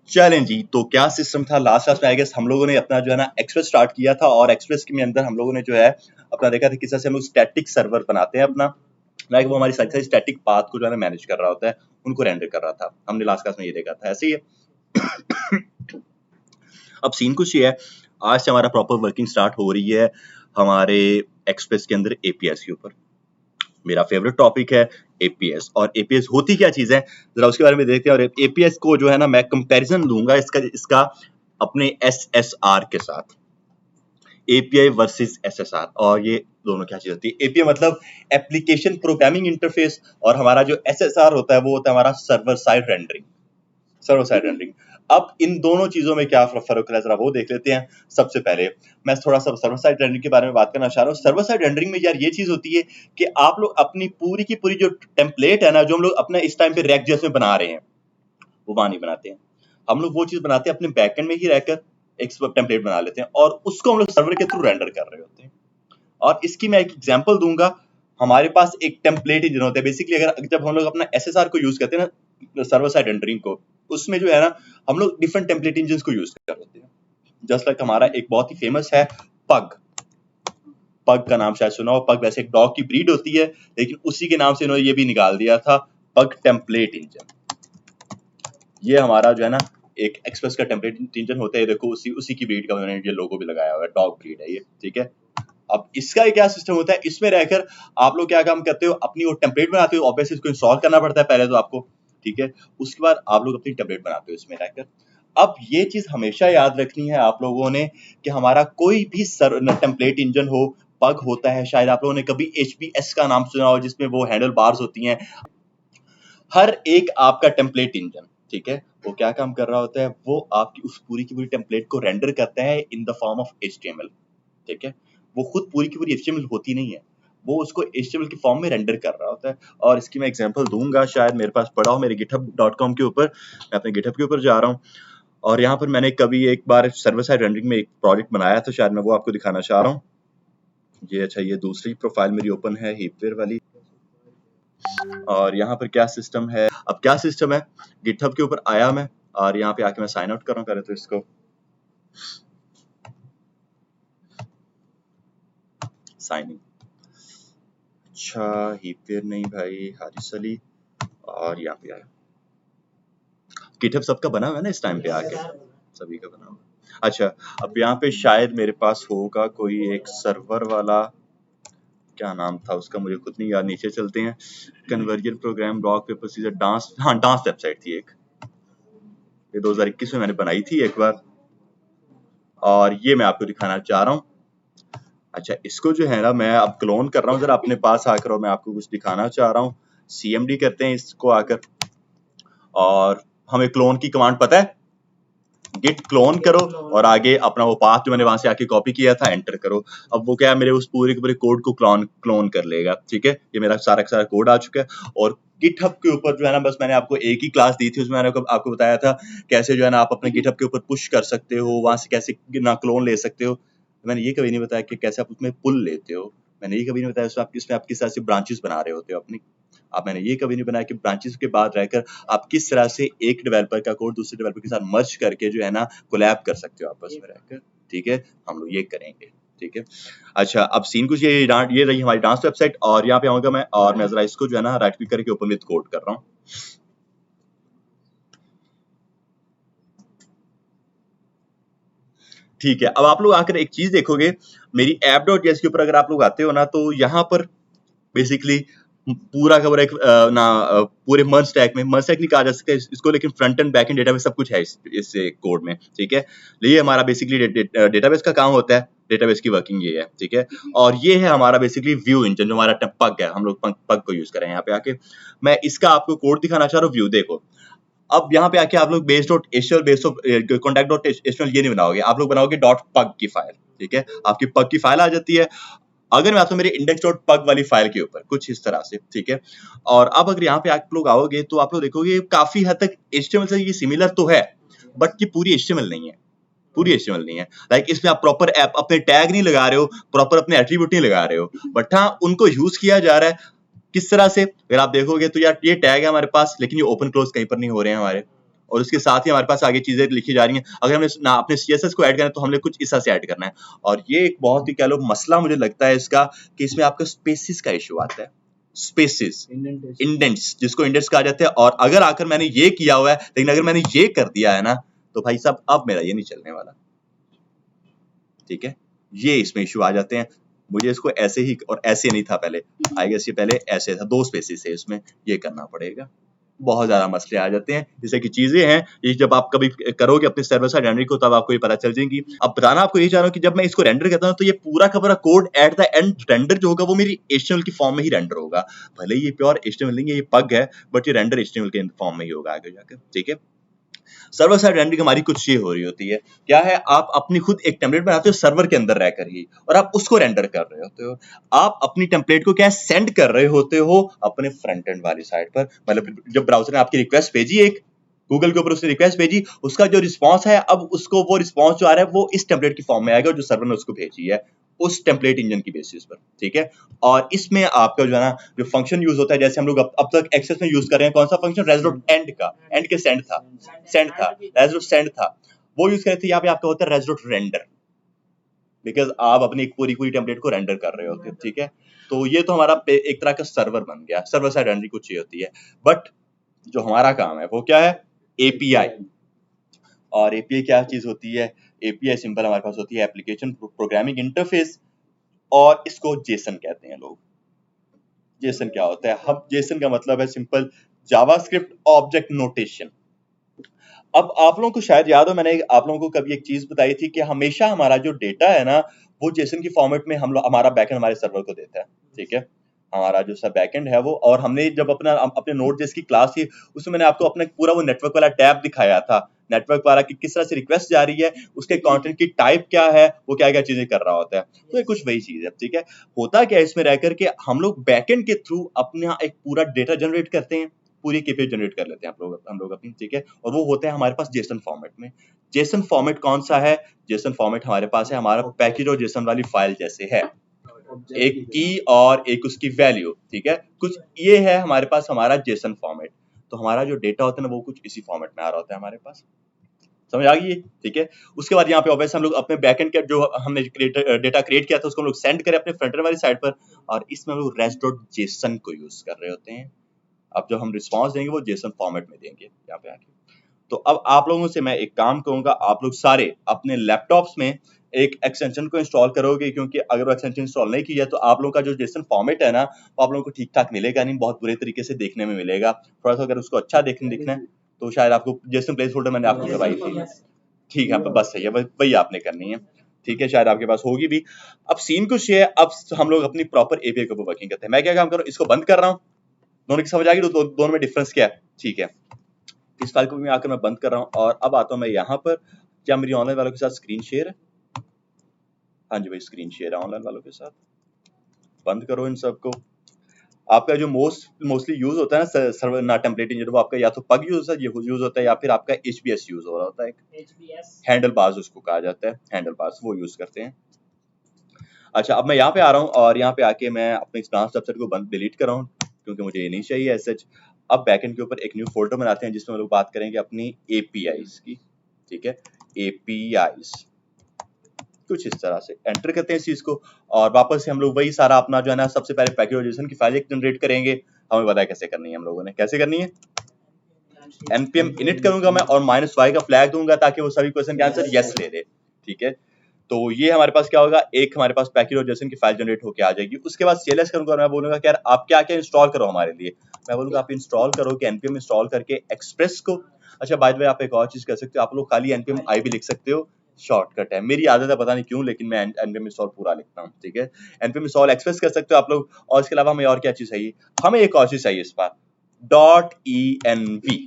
चलें जी, तो क्या सिस्टम था लास्ट क्लास में आई गेस हम लोगों ने अपना जो है ना एक्सप्रेस स्टार्ट किया था और एक्सप्रेस के अंदर हम लोगों ने जो है अपना देखा था किस तरह से हम लोग स्टैटिक सर्वर बनाते हैं अपना, लाइक वो हमारी सारी स्टैटिक पाथ को जो है ना मैनेज कर रहा होता है, उनको रेंडर कर रहा था। हमने लास्ट क्लास में ये देखा था, ऐसे ही है। अब सीन कुछ ये है, आज से हमारा प्रॉपर वर्किंग स्टार्ट हो रही है हमारे एक्सप्रेस के अंदर एपीएस के ऊपर। मेरा फेवरेट टॉपिक है एपीएस, और एपीएस होती क्या चीज है जरा उसके बारे में देखते हैं। और एपीएस को जो है ना मैं कंपैरिजन दूंगा इसका अपने एसएसआर के साथ, एपीआई वर्सेस एसएसआर। और ये दोनों क्या चीज होती है, एपीआई मतलब एप्लीकेशन प्रोग्रामिंग इंटरफेस, और हमारा जो एसएसआर होता है वो होता है हमारा server side rendering, server side rendering. अब इन दोनों चीजों में क्या फर्क है जरा वो देख लेते हैं। सबसे पहले मैं थोड़ा सा सर्वर साइड रेंडरिंग के बारे में बात करना चाह रहा हूँ। सर्वर साइड रेंडरिंग में यार ये चीज होती है कि आप लोग अपनी पूरी की पूरी जो टेम्पलेट है ना, जो हम लोग अपना इस टाइम पे React.js में बना रहे हैं, वो वहां नहीं बनाते हैं। हम लोग वो चीज बनाते हैं अपने बैकएंड में ही रहकर, एक टेम्पलेट बना लेते हैं और उसको हम लोग सर्वर के थ्रू रेंडर कर रहे होते हैं। और इसकी मैं एक एग्जांपल दूंगा। हमारे पास एक टेम्पलेट इंजन होता है बेसिकली, अगर जब हम लोग अपना एसएसआर को यूज करते हैं ना, सर्वर साइड रेंडरिंग को, उसमें जो है ना हम लोग डिफरेंट टेम्पलेट इंजन को यूज कर लेते हैं। जस्ट लाइक हमारा एक बहुत ही फेमस है पग। पग का नाम शायद सुना हो। पग वैसे एक डॉग की ब्रीड होती है, लेकिन उसी के नाम से इन्होंने ये भी निकाल दिया था, पग टेम्पलेट इंजन। ये हमारा जो है ना एक एक्सप्रेस का टेम्पलेट इंजन होता है, देखो उसी की ब्रीड का उन्होंने ये लोगो भी लगाया हुआ है, डॉग ब्रीड है ये, ठीक है। अब इसका क्या सिस्टम होता है, इसमें रहकर आप लोग क्या काम करते हो, अपनी वो टेम्पलेट बनाते हो, ऑब्वियसली इसको इंस्टॉल करना पड़ता है पहले तो आपको, ठीक है। उसके बाद आप लोग अपनी टेम्पलेट बनाते हो इसमें रहकर। अब ये चीज हमेशा याद रखनी है आप लोगों ने कि हमारा कोई भी टेम्पलेट इंजन हो, पग होता है, शायद आप लोगों ने कभी HBS का नाम सुना हो जिसमें वो हैंडल बार्स होती हैं। हर एक आपका टेम्पलेट इंजन, ठीक है, वो क्या काम कर रहा होता है, वो आपकी उस पूरी की पूरी टेम्पलेट को रेंडर करता है in the form of HTML, ठीक है। वो खुद पूरी की पूरी HTML होती नहीं है, वो उसको HTML के फॉर्म में रेंडर कर रहा होता है। और इसकी मैं एग्जांपल दूंगा, शायद मेरे पास पड़ा हो मेरे github.com के ऊपर। मैं अपने गिटहब के ऊपर जा रहा हूँ और यहाँ पर मैंने कभी एक बार सर्वर साइड रेंडरिंग में एक प्रोजेक्ट बनाया था, शायद मैं वो आपको दिखाना चाह रहा हूँ। ये अच्छा, ये दूसरी प्रोफाइल मेरी ओपन है हीपवेयर वाली। और यहाँ पर क्या सिस्टम है, अब क्या सिस्टम है, गिटहब के ऊपर आया मैं और यहाँ पे आके मैं साइन आउट कर रहा हूँ पहले तो इसको, साइन इन। अच्छा, हीपवेयर नहीं भाई, हारिस अली, और यहाँ पे आया। गिटहब सबका बना हुआ है ना इस टाइम पे आके, सभी का बना हुआ। अच्छा, अब यहाँ पे शायद मेरे पास होगा कोई एक सर्वर वाला, क्या नाम था उसका मुझे खुद नहीं याद, नीचे चलते हैं। Conversion program, rock paper scissor, dance, हाँ डांस वेबसाइट थी एक, ये 2021 में मैंने बनाई थी एक बार, और ये मैं आपको दिखाना चाह रहा हूँ। अच्छा, इसको जो है ना मैं अब क्लोन कर रहा हूँ जरा अपने पास आकर, और मैं आपको कुछ दिखाना चाह रहा हूँ। CMD करते हैं इसको आकर, और हमें क्लोन की कमांड पता है, गिट क्लोन करो और आगे अपना वो पाथ जो मैंने वहां से आके कॉपी किया था एंटर करो। अब वो क्या है, मेरे उस पूरे के पूरे कोड को क्लोन कर लेगा, ठीक है। ये मेरा सारा का सारा कोड आ चुका है। और गिटहब के ऊपर जो है ना, बस मैंने आपको एक ही क्लास दी थी, उसमें मैंने आपको बताया था कैसे जो है ना आप अपने गिटहब के ऊपर पुश कर सकते हो, वहां से कैसे ना क्लोन ले सकते हो। मैंने ये कभी नहीं बताया कि कैसे आप उसमें पुल लेते हो, मैंने ये कभी नहीं बताया इसमें आप किस तरह से ब्रांचेस बना रहे होते हो अपनी। अब मैंने ये कभी नहीं बनाया कि ब्रांचेस के बाद रहकर आप किस तरह से एक डेवलपर का कोड दूसरे डेवलपर के साथ मर्ज करके जो है ना कोलैब कर सकते हो आपस में रहकर, ठीक है। हम लोग ये करेंगे, ठीक है। अच्छा, अब सीन कुछ ये रही हमारी डांस वेबसाइट, और यहाँ पे आऊंगा मैं और मैं जरा इसको जो है ना राइट क्लिक करके ओपन विद कोड कर रहा हूँ। ठीक है, अब आप लोग आकर एक चीज देखोगे, मेरी app.js के ऊपर अगर आप लोग आते हो ना, तो यहाँ पर बेसिकली पूरा का पूरा एक पूरे मर्ज स्टैक में, मर्ज स्टैक नहीं कहा जा सकता इसको, लेकिन front end back and database सब कुछ है इस कोड में, ठीक है। ये हमारा बेसिकली डेटाबेस का काम होता है, डेटाबेस की वर्किंग ये है, ठीक है। और ये है हमारा बेसिकली व्यू इंजन, जो हमारा पग है, हम लोग पग को यूज कर रहे हैं। यहाँ पे आके मैं इसका आपको कोड दिखाना चाह रहा हूँ, व्यू देखो। अब यहाँ पे आके आप लोग base.html ये नहीं बनाओगे, आप लोग बनाओगे .pug की फाइल, ठीक है। आपकी पग की फाइल आ जाती है। अगर मैं आता हूँ मेरे index.pug वाली फाइल के ऊपर कुछ इस तरह से, ठीक है। और अब अगर यहाँ पे आप लोग आओगे तो आप लोग देखोगे काफी हद तक HTML से ये सिमिलर तो है, बट ये पूरी HTML नहीं है, पूरी HTML नहीं है। लाइक इसमें आप प्रॉपर ऐप अपने टैग नहीं लगा रहे हो, प्रॉपर अपने एट्रीब्यूट नहीं लगा रहे हो, बट हाँ उनको यूज किया जा रहा है। किस तरह से, अगर आप देखोगे तो यार ये टैग है हमारे पास, लेकिन ये ओपन क्लोज कहीं पर नहीं हो रहे हैं हमारे, और उसके साथ ही हमारे पास आगे चीजें लिखी जा रही हैं। अगर हमने ना अपने CSS को ऐड करना है तो हमने कुछ इस तरह से ऐड करना है। और ये एक बहुत ही कह लो मसला मुझे लगता है इसका कि इसमें आपका स्पेसिस का इशू आता है। स्पेसिस, इंडेंट्स, जिसको इंडेंट्स कहा जाता है। और अगर आकर मैंने ये किया हुआ है, लेकिन अगर मैंने ये कर दिया है ना, तो भाई साहब अब मेरा ये नहीं चलने वाला। ठीक है, ये इसमें इशू आ जाते हैं। मुझे इसको ऐसे ही और ऐसे नहीं था पहले, आई गेस ये पहले ऐसे था, 2 स्पेसिस है इसमें, ये करना पड़ेगा। बहुत ज्यादा मसले आ जाते हैं। जैसे कि चीजें हैं, ये जब आप कभी करोगे अपने सर्वर साइड रेंडरिंग को तब आपको ये पता चल जाएगी। अब बताना आपको यही चाह रहा हूँ कि जब मैं इसको रेंडर करता हूँ तो ये पूरा का पूरा code at the end render जो होगा वो मेरी HTML की फॉर्म में ही रेंडर होगा। भले ये प्योर HTML नहीं है, ये पग है, बट ये रेंडर HTML के फॉर्म में ही होगा आगे जाकर। ठीक है, सर्वर साइड रेंडरिंग हमारी कुछ ये हो रही होती है। क्या है, आप अपनी खुद एक टेम्पलेट बनाते हो सर्वर के अंदर रहकर ही, और आप उसको रेंडर कर रहे होते हो। आप अपनी टेम्पलेट को क्या सेंड कर रहे होते हो अपने फ्रंट एंड वाली साइड पर। मतलब जब ब्राउजर ने आपकी रिक्वेस्ट भेजी, एक गूगल के ऊपर उसने रिक्वेस्ट भेजी, उसका जो रिस्पांस है, अब उसको वो रिस्पांस जो आ रहा है वो इस टेम्पलेट की फॉर्म में आएगा जो सर्वर ने उसको भेजी है, उस टेम्पलेट इंजन की बेसिस पर। ठीक है, और इसमें आपका जो है ना जो फंक्शन यूज होता है, जैसे हम लोग अब तक एक्सेस में यूज कर रहे हैं, कौन सा फंक्शन, रेजडॉट एंड का, एंड के सेंड था, रेजडॉट सेंड था, वो यूज करते थे। यहाँ पे आपका होता है रेजडॉट रेंडर, बिकॉज आप अपनी एक पूरी टेम्पलेट को रेंडर कर रहे होते हैं। ठीक है, तो ये तो हमारा एक तरह का सर्वर बन गया, सर्वर साइड रेंडरिंग कुछ ये होती है। बट जो हमारा काम है वो क्या है, API। और API क्या चीज होती है, API सिंपल हमारे पास होती है एप्लीकेशन प्रोग्रामिंग इंटरफेस, और इसको जेसन कहते हैं लोग। जेसन क्या होता है, हम जेसन का मतलब है सिंपल जावास्क्रिप्ट ऑब्जेक्ट नोटेशन। अब आप लोगों को शायद याद हो, मैंने आप लोगों को कभी एक चीज बताई थी कि हमेशा हमारा जो डेटा है ना वो जेसन की फॉर्मेट में हम लोग हमारा बैकएंड हमारे सर्वर को देता है। ठीक है, हमारा जो सब बैकएंड है वो, और हमने जब अपने नोड.js की क्लास थी उसमें मैंने आपको अपना पूरा वो नेटवर्क वाला टैब दिखाया था, नेटवर्क वाला कि किस तरह से रिक्वेस्ट जा रही है, उसके कंटेंट की टाइप क्या है, वो क्या क्या चीजें कर रहा होता है। तो ये कुछ वही चीज है। ठीक है, होता क्या है इसमें रह करके हम लोग बैकएंड के थ्रू अपना एक पूरा डेटा जनरेट करते हैं, पूरी केपीआई जनरेट कर लेते हैं हम लोग अपनी। ठीक है, और वो होते हैं हमारे पास जेसन फॉर्मेट में। जेसन फॉर्मेट कौन सा है, जेसन फॉर्मेट हमारे पास है हमारा पैकेज और जेसन वाली फाइल जैसे है, एक की और एक उसकी वैल्यू। ठीक है, कुछ ये है हमारे पास हमारा जेसन फॉर्मेट। तो हमारा जो डेटा होता है ना वो कुछ इसी फॉर्मेट में आ रहा होता है हमारे पास। समझ आ गई? ठीक है, उसके बाद यहाँ पे ऑब्वियसली हम लोग अपने बैकएंड का जो हमने डेटा क्रिएट किया था उसको हम लोग सेंड करें अपने फ्रंट एंड वाली साइड पर, और इसमें हम लोग रेस्ट.json को यूज कर रहे होते हैं। अब जब हम रिस्पांस देंगे वो जेसन फॉर्मेट में देंगे यहाँ पे आके। तो अब आप लोगों से मैं एक काम कहूंगा, आप लोग सारे अपने लैपटॉप्स में एक एक्सटेंशन को इंस्टॉल करोगे, क्योंकि अगर वो एक्सटेंशन इंस्टॉल नहीं किया तो आप लोगों का जो जेसन फॉर्मेट है ना वो आप लोगों को ठीक ठाक मिलेगा नहीं, बहुत बुरे तरीके से देखने में मिलेगा। थोड़ा सा अगर उसको अच्छा दिखना है तो शायद आपको जेसन प्लेस होल्डर मैंने आपको करवाई थी। ठीक है, बस सही है, वही आपने करनी है। ठीक है, शायद आपके पास होगी भी। अब सीन कुछ ये है, अब हम लोग अपनी प्रॉपर एपीआई के ऊपर वर्किंग करते हैं। मैं क्या काम कर रहा हूँ, इसको बंद कर रहा हूँ, दोनों की समझ आ गई, दोनों में डिफरेंस क्या है। ठीक है, इस फाइल को भी आकर मैं बंद कर रहा हूँ, और अब आता हूँ मैं यहाँ पर। क्या मेरी ऑनलाइन वालों के साथ स्क्रीन शेयर है? हाँ जी भाई, स्क्रीन शेयर है ऑनलाइन वालों के साथ। बंद करो इन सबको। आपका जो मोस्टली यूज होता है ना सर्वर ना टेम्पलेट इंजन, वो आपका या तो पग यूज होता है या फिर आपका HBS यूज हो रहा होता है, हैंडल बार्स उसको कहा जाता है, हैंडल बार्स वो यूज करते हैं। अच्छा, अब मैं यहाँ पे आ रहा हूँ और यहाँ पे आके मैं अपने इस ब्रांच सबसेट को डिलीट कर रहा हूँ क्योंकि मुझे ये नहीं चाहिए एज सच। अब बैकएंड के ऊपर एक न्यू फोल्डर बनाते हैं जिसमें हम लोग बात करेंगे अपनी APIs की। ठीक है, APIs कुछ इस तरह से एंटर करते हैं इस चीज को, और वापस से हम लोग वही सारा अपना जो है ना सबसे पहले पैकेज की फाइल जनरेट करेंगे। हमें पता है कैसे करनी है, हम लोगों ने कैसे करनी है। npm init करूंगा मैं और -y का फ्लैग दूंगा ताकि वो सभी क्वेश्चन के आंसर यस ले ले। ठीक है, तो ये हमारे पास क्या होगा, एक हमारे पास पैकेज और जेसन की फाइल जनरेट होकर आ जाएगी। उसके बाद CLS करूंगा, मैं बोलूंगा कि यार आप क्या क्या इंस्टॉल करो हमारे लिए। मैं बोलूंगा आप इंस्टॉल करो कि npm इंस्टॉल करके एक्सप्रेस को। अच्छा, बाय द वे आप एक और चीज कर सकते हो, आप लोग खाली npm i भी लिख सकते हो, शॉर्टकट है, मेरी आदत है पता नहीं क्यों, लेकिन मैं npm इंस्टॉल पूरा लिखता हूँ। ठीक है, npm इंस्टॉल एक्सप्रेस कर सकते हो आप लोग। और इसके अलावा हमें और क्या चीज चाहिए, हमें एक और चीज चाहिए इस बार, .env,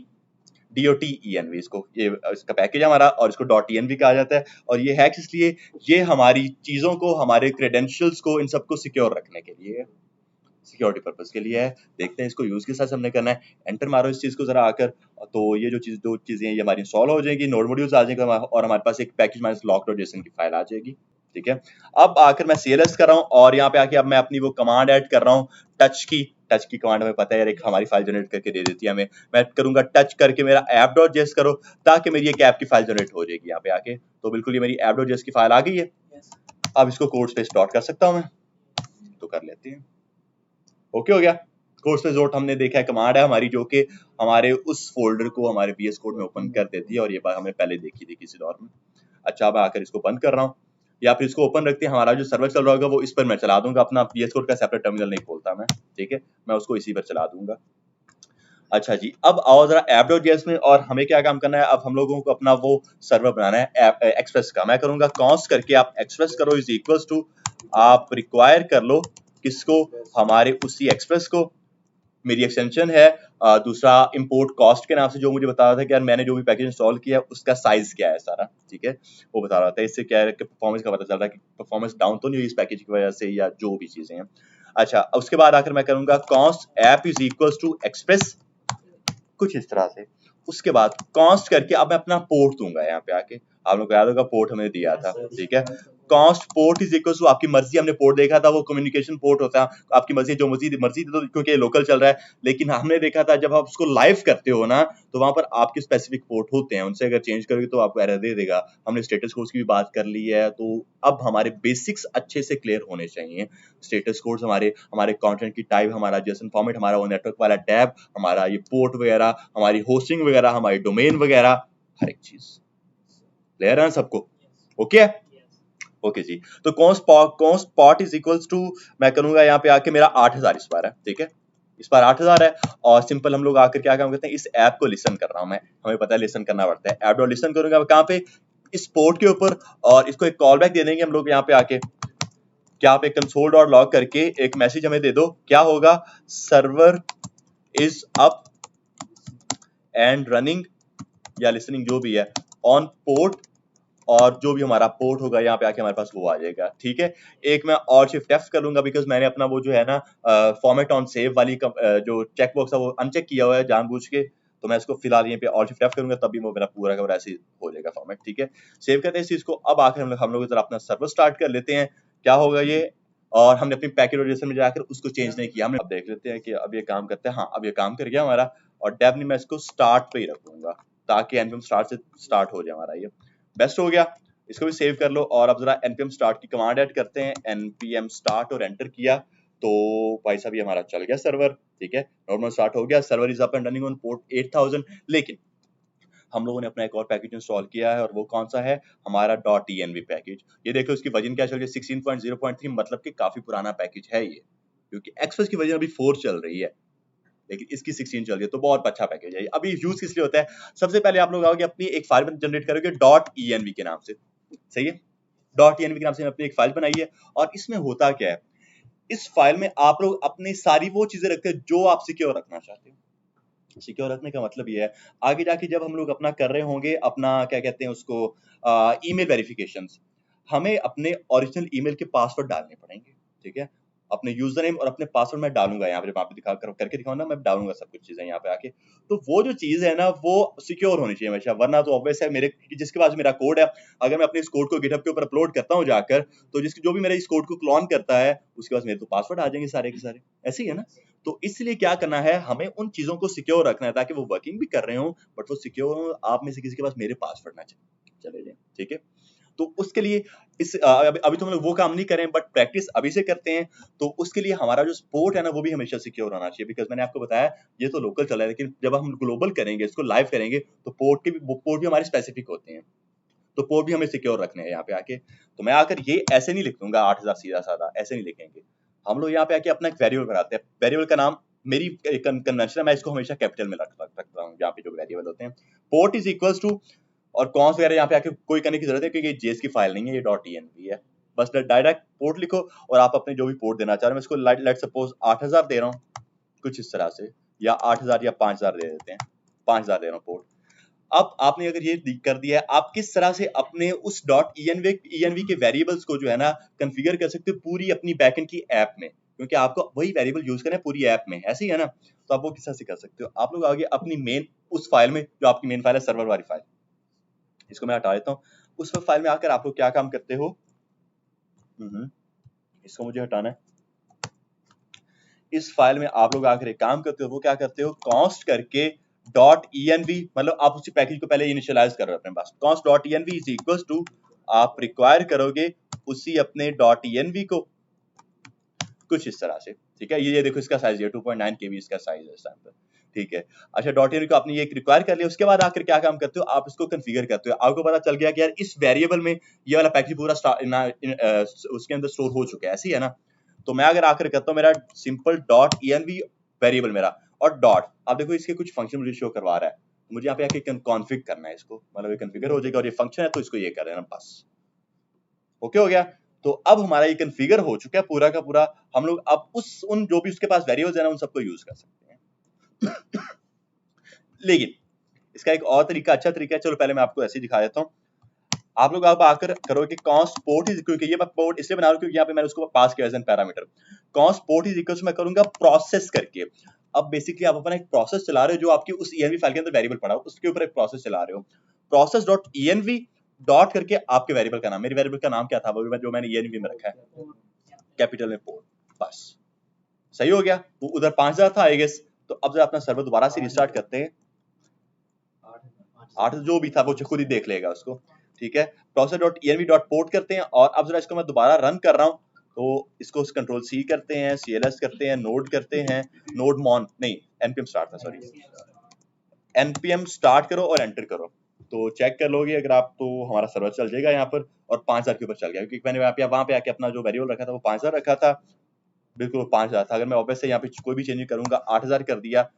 DOTENV, इसको ये इसका पैकेज हमारा, और इसको .env कहा जाता है। और ये है किस लिए, ये हमारी चीजों को, हमारे क्रेडेंशियल्स को, इन सबको सिक्योर रखने के लिए, सिक्योरिटी पर्पस के लिए है। देखते हैं इसको यूज किस तरह से हमने करना है। एंटर मारो इस चीज को जरा आकर, तो ये जो चीज दो चीजें ये हमारी इंस्टॉल हो जाएगी, नोड मॉड्यूल्स आ जाएंगे और हमारे पास एक पैकेज माइनस log.json की फाइल आ जाएगी। ठीक है, अब आकर मैं CLS कर रहा हूँ और यहाँ पे आके अब मैं अपनी वो कमांड ऐड कर रहा हूँ टच की, टच की कमांड हमें पता है यार, एक हमारी फाइल जनरेट करके दे देती है हमें। मैं करूंगा टच करके मेरा app.js करो, ताकि मेरी एक ऐप की फाइल जनरेट हो जाएगी यहाँ पे आके। तो बिल्कुल ये मेरी app.js की फाइल आ गई है। अब इसको कोड स्पेस प्लॉट कर सकता हूँ मैं, तो कर लेते हैं। ओके हो गया। कोड स्पेस डॉट हमने देखा है कमांड है हमारी, जो कि हमारे उस फोल्डर को हमारे VS कोड में ओपन कर देती है, और ये बात हमने पहले देखी थी किसी दौर में। अच्छा, मैं आकर इसको बंद कर रहा हूँ, या फिर इसको ओपन रखते हैं। हमारा जो सर्वर चल रहा होगा वो इस पर मैं चला दूंगा अपना, VS कोड का सेपरेट टर्मिनल नहीं खोलता मैं, ठीक है, मैं उसको इसी पर चला दूंगा। अच्छा जी, अब आओ जरा app.js में, और हमें क्या काम करना है। अब हम लोगों को अपना वो सर्वर बनाना है एक्सप्रेस का। मैं करूंगा कॉन्स्ट करके आप एक्सप्रेस करो इज इक्वल्स टू, आप रिक्वायर कर लो किसको, हमारे उसी एक्सप्रेस को। मेरी एक्सटेंशन है दूसरा इंपोर्ट कॉस्ट के नाम से, जो मुझे बता रहा था कि यार मैंने जो भी पैकेज इंस्टॉल किया उसका साइज क्या है सारा, ठीक है, वो बता रहा था। इससे क्या है कि परफॉर्मेंस का पता चल रहा है कि परफॉर्मेंस डाउन तो नहीं हुई इस पैकेज की वजह से, या जो भी चीजें हैं। अच्छा, उसके बाद आकर मैं करूंगा const app is equals to express, कुछ इस तरह से। उसके बाद कॉस्ट करके अब मैं अपना पोर्ट दूंगा यहाँ पे आके। आप लोग को याद होगा पोर्ट हमने दिया था, ठीक है। Const port is equal to, आपकी मर्जी, हमने पोर्ट देखा था वो कम्युनिकेशन पोर्ट होता है, आपकी मर्जी जो मर्जी तो, क्योंकि ये लोकल चल रहा है। लेकिन हमने देखा था जब आप उसको लाइव करते हो ना, तो वहां पर आपके स्पेसिफिक पोर्ट होते हैं, उनसे अगर चेंज करोगे तो आपको एरर दे देगा। हमने स्टेटस कोड्स की भी बात कर ली है, तो अब हमारे बेसिक्स अच्छे से क्लियर होने चाहिए। स्टेटस कोड्स हमारे हमारे कंटेंट की टाइप, हमारा जेसन फॉर्मेट, हमारा वो नेटवर्क वाला टैब, हमारा ये पोर्ट वगैरह, हमारी होस्टिंग वगैरह, हमारी डोमेन वगैरह, हर एक चीज क्लियर है सबको। ओके ओके जी। तो const port is equals to, मैं करूंगा यहाँ पे आके मेरा 8000 इस बार है, ठीक है, इस बार 8000 है। और सिंपल हम लोग आकर क्या काम करते हैं, इस ऐप को लिसन कर रहा हूं मैं, हमें पता है लिसन करना पड़ता है। ऐप डॉट लिसन करूंगा कहाँ पे, इस पोर्ट के ऊपर, और इसको एक कॉल बैक दे देंगे हम लोग यहाँ पे आके। क्या आप एक कंसोल डॉट लॉग करके एक मैसेज हमें दे दो, क्या होगा, server is up and running या लिसनिंग जो भी है ऑन पोर्ट, और जो भी हमारा पोर्ट होगा यहाँ पे आके हमारे पास वो आ जाएगा, ठीक है। एक मैं और शिफ्ट F कर लूंगा, बिकॉज मैंने अपना वो जो है ना फॉर्मेट ऑन सेव वाली जो चेक बॉक्स है वो अनचेक किया हुआ है जानबूझ के। तो मैं इसको फिलहाल यहाँ पे ऑल शिफ्ट F करूंगा, तभी वो मेरा पूरा का पूरा ऐसे हो जाएगा फॉर्मेट, ठीक है। सेव करते हैं इस चीज को। अब आकर हम लोग जरा अपना सर्वर स्टार्ट कर लेते हैं, क्या होगा ये। और हमने अपनी पैकेज रजिस्टर में जाकर उसको चेंज नहीं किया हमने। अब देख लेते हैं कि अब ये काम करते हैं। हाँ, अब ये काम कर गया हमारा। और डेफ मैं इसको स्टार्ट पे ही रखूंगा, ताकि एनपीएम स्टार्ट से स्टार्ट हो जाए हमारा, ये बेस्ट हो गया। इसको भी सेव कर लो। और अब जरा npm start की कमांड ऐड करते हैं, npm start, और एंटर किया तो भाई साहब ये हमारा चल गया सर्वर, ठीक है, नॉर्मल स्टार्ट हो गया। Server is up and running on port 8000। लेकिन हम लोगों ने अपना एक और पैकेज इंस्टॉल किया है, और वो कौन सा है, हमारा .env पैकेज। ये देखो इसकी वर्जन क्या चल रही है, 16.0.3, मतलब कि काफी पुराना पैकेज है ये, क्योंकि एक्सप्रेस की वर्जन अभी 4 चल रही है, लेकिन इसकी 16 चल रही है, तो बहुत अच्छा पैकेज है। अभी यूज किस लिए होता है, सबसे पहले आप लोग आओगे अपनी एक फाइल जनरेट करोगे .env के नाम से, सही है, .env के नाम से अपनी एक फाइल बनाई है। और इसमें होता क्या है, इस फाइल में आप लोग अपनी सारी वो चीजें रखते हैं जो आप सिक्योर रखना चाहते हो। सिक्योर रखने का मतलब ये है, आगे जाके जब हम लोग अपना कर रहे होंगे, अपना क्या कहते हैं उसको, ईमेल वेरिफिकेशंस, हमें अपने ओरिजिनल ईमेल के पासवर्ड डालने पड़ेंगे, ठीक है। अपने यूजर नेम और अपने पासवर्ड मैं डालूंगा यहाँ पे, जब आप करके दिखाऊंगा ना, मैं डालूंगा सब कुछ चीजें यहाँ पे आके। तो वो जो चीज है ना, वो सिक्योर होनी चाहिए हमेशा, वरना तो ऑब्वियस है, मेरे जिसके पास मेरा कोड है, अगर मैं अपने इस कोड को गिटहब के ऊपर अपलोड करता हूँ जाकर, तो जिसकी जो भी मेरे इस कोड को क्लोन करता है, उसके पास मेरे तो पासवर्ड आ जाएंगे सारे के सारे, ऐसे ही है ना। तो इसलिए क्या करना है, हमें उन चीजों को सिक्योर रखना है, ताकि वो वर्किंग भी कर रहे हो, बट वो सिक्योर, आप में से किसी के पास मेरे पासवर्ड ना चले जाए, ठीक है। तो उसके लिए अभी तो हम लोग वो काम नहीं करें, बट प्रैक्टिस अभी से करते हैं। तो उसके लिए हमारा जो पोर्ट है ना, वो भी हमेशा सिक्योर होना चाहिए, बिकॉज मैंने आपको बताया ये तो लोकल चला है, लेकिन जब हम ग्लोबल करेंगे, इसको लाइव करेंगे, तो पोर्ट भी हमारे स्पेसिफिक होते हैं, तो पोर्ट भी हमें सिक्योर रखने हैं यहाँ पे आके। तो मैं आकर ये ऐसे नहीं लिख दूंगा 8000 सीधा साधा, ऐसे नहीं लिखेंगे हम लोग। यहाँ पे आके अपना एक वेरिएबल बनाते हैं, वेरिएबल का नाम मेरी कन्वेंशन है, मैं इसको हमेशा कैपिटल में रखता हूँ, यहाँ पे जो वेरिएबल होते हैं। पोर्ट इज इक्वल्स टू, और कॉन्स वगैरह यहाँ पे आके कोई करने की जरूरत है, क्योंकि जेएस की फाइल नहीं है, ये .env है। बस डायरेक्ट पोर्ट लिखो, और आप अपने जो भी पोर्ट देना चाह रहे हैं, मैं इसको लेट सपोज 8000 दे रहा हूँ, कुछ इस तरह से, या 8000 या 5000 दे देते हैं, 5000 दे रहा हूँ पोर्ट। अब आपने अगर ये कर दिया है, आप किस तरह से अपने उस .env के वेरिएबल्स को जो है ना कॉन्फ़िगर कर सकते हो पूरी अपनी बैकएंड की ऐप में, क्योंकि आपको वही वेरिएबल यूज करना है पूरी ऐप में, ऐसे ही है ना। तो आप वो किस तरह से कर सकते हो, आप लोग आगे अपनी मेन उस फाइल में, जो आपकी मेन फाइल है सर्वर वाली फाइल, इसको मैं हटा देता हूँ। उस फाइल में आकर आप लोग क्या काम करते हो, इसको मुझे हटाना है। इस फाइल में आप लोग आकर एक काम करते हो, वो क्या करते हो, कॉन्स्ट करके .env, मतलब आप उसी पैकेज को पहले इनिशियलाइज कर रहे हो अपने पास, const .env is equal to, आप रिक्वायर करोगे उसी अपने .env को कुछ इस तरह से, ठीक है। ये देखो इसका साइज है 2.9 KB इसका साइज है इस टाइम पर, ठीक है। अच्छा .env को आपने ये रिक्वायर कर लिया, उसके बाद आकर क्या काम करते हो, आप इसको कॉन्फ़िगर करते हो। आपको पता चल गया कि यार इस वेरिएबल में ये वाला पैकेज पूरा उसके अंदर स्टोर हो चुका है, ऐसी है ना। तो मैं अगर आकर करता हूँ मेरा सिंपल .env वेरिएबल मेरा, और डॉट, आप देखो इसके कुछ फंक्शन मुझे शो करवा रहा है, मुझे यहाँ पे आके कॉन्फ़िग करना है इसको, मतलब ये कॉन्फ़िगर हो जाएगा और ये फंक्शन है तो इसको ये कर देना बस, ओके हो गया। तो अब हमारा ये कॉन्फ़िगर हो चुका है पूरा का पूरा, हम लोग अब उन जो भी उसके पास वेरिएबल्स है ना उन सबको यूज कर सकते हैं। लेकिन इसका एक और तरीका, अच्छा तरीका है, चलो पहले मैं आपको ऐसे ही दिखा देता हूँ। आप लोग आप आकर करोगे कॉन्स्ट पोर्ट इज, क्योंकि ये मैं पोर्ट इसलिए बना रहा हूँ क्योंकि यहाँ पे मैंने उसको पास किया as an parameter, const port is equal to मैं करूंगा प्रोसेस करके। अब बेसिकली आप अपना एक प्रोसेस चला रहे हो जो आपकी उस env फाइल के अंदर वेरिएबल पड़ा हो, उसके ऊपर एक प्रोसेस चला रहे हो, प्रोसेस डॉट env डॉट करके आपके वेरिएबल का नाम, मेरे वेरिएबल का नाम क्या था वो जो मैंने env में रखा है, कैपिटल में पोर्ट, बस सही हो गया। वो उधर 5000 था आई गेस, तो अब जरा अपना सर्वर दोबारा से रिस्टार्ट करते हैं, 8 जो भी था वो खुद ही देख लेगा उसको, ठीक है। Process dot env dot port करते हैं, और अब जरा इसको मैं दोबारा रन कर रहा हूँ, तो इसको कंट्रोल C करते हैं, CLS करते हैं, नोड करते हैं, नोड मॉन नहीं npm स्टार्ट था, सॉरी npm स्टार्ट करो और एंटर करो, तो चेक कर लोगे अगर आप, तो हमारा सर्वर चल जाएगा यहाँ पर, और 5000 के ऊपर चल गया, क्योंकि मैंने वहाँ पे आके अपना जो वेरिएबल रखा था वो 5000 रखा था, बिल्कुल 5000 था। अगर मैं वापस से यहाँ पे कोई भी चेंज करूंगा 8000 कर दिया,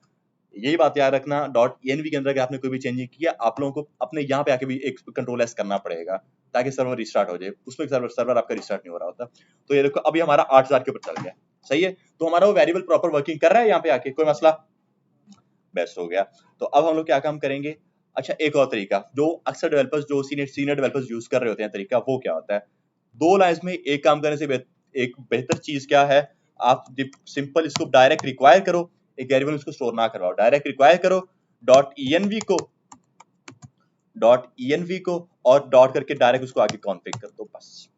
यही बात याद रखना, .env के अंदर अगर आपने कोई भी चेंज किया, आप लोगों को अपने यहाँ पे आके भी एक कंट्रोल S करना पड़ेगा ताकि सर्वर रिस्टार्ट हो जाए, उसमें सर्वर आपका रिस्टार्ट नहीं हो रहा होता। तो ये देखो अभी हमारा 8000 के ऊपर चल गया, सही है। तो हमारा वो वेरिएबल प्रॉपर वर्किंग कर रहा है यहाँ पे आके, कोई मसला, बेस्ट हो गया। तो अब हम लोग क्या काम करेंगे, अच्छा एक और तरीका जो अक्सर डेवलपर्स, जो सीनियर डेवलपर्स यूज कर रहे होते हैं तरीका, वो क्या होता है, 2 लाइन्स में एक काम करने से एक बेहतर चीज क्या है, आप सिंपल इसको डायरेक्ट रिक्वायर करो, एक वेरिएबल उसको स्टोर ना करवाओ, डायरेक्ट रिक्वायर करो .env को और डॉट करके डायरेक्ट उसको आगे कॉन्फ़िग कर दो, बस।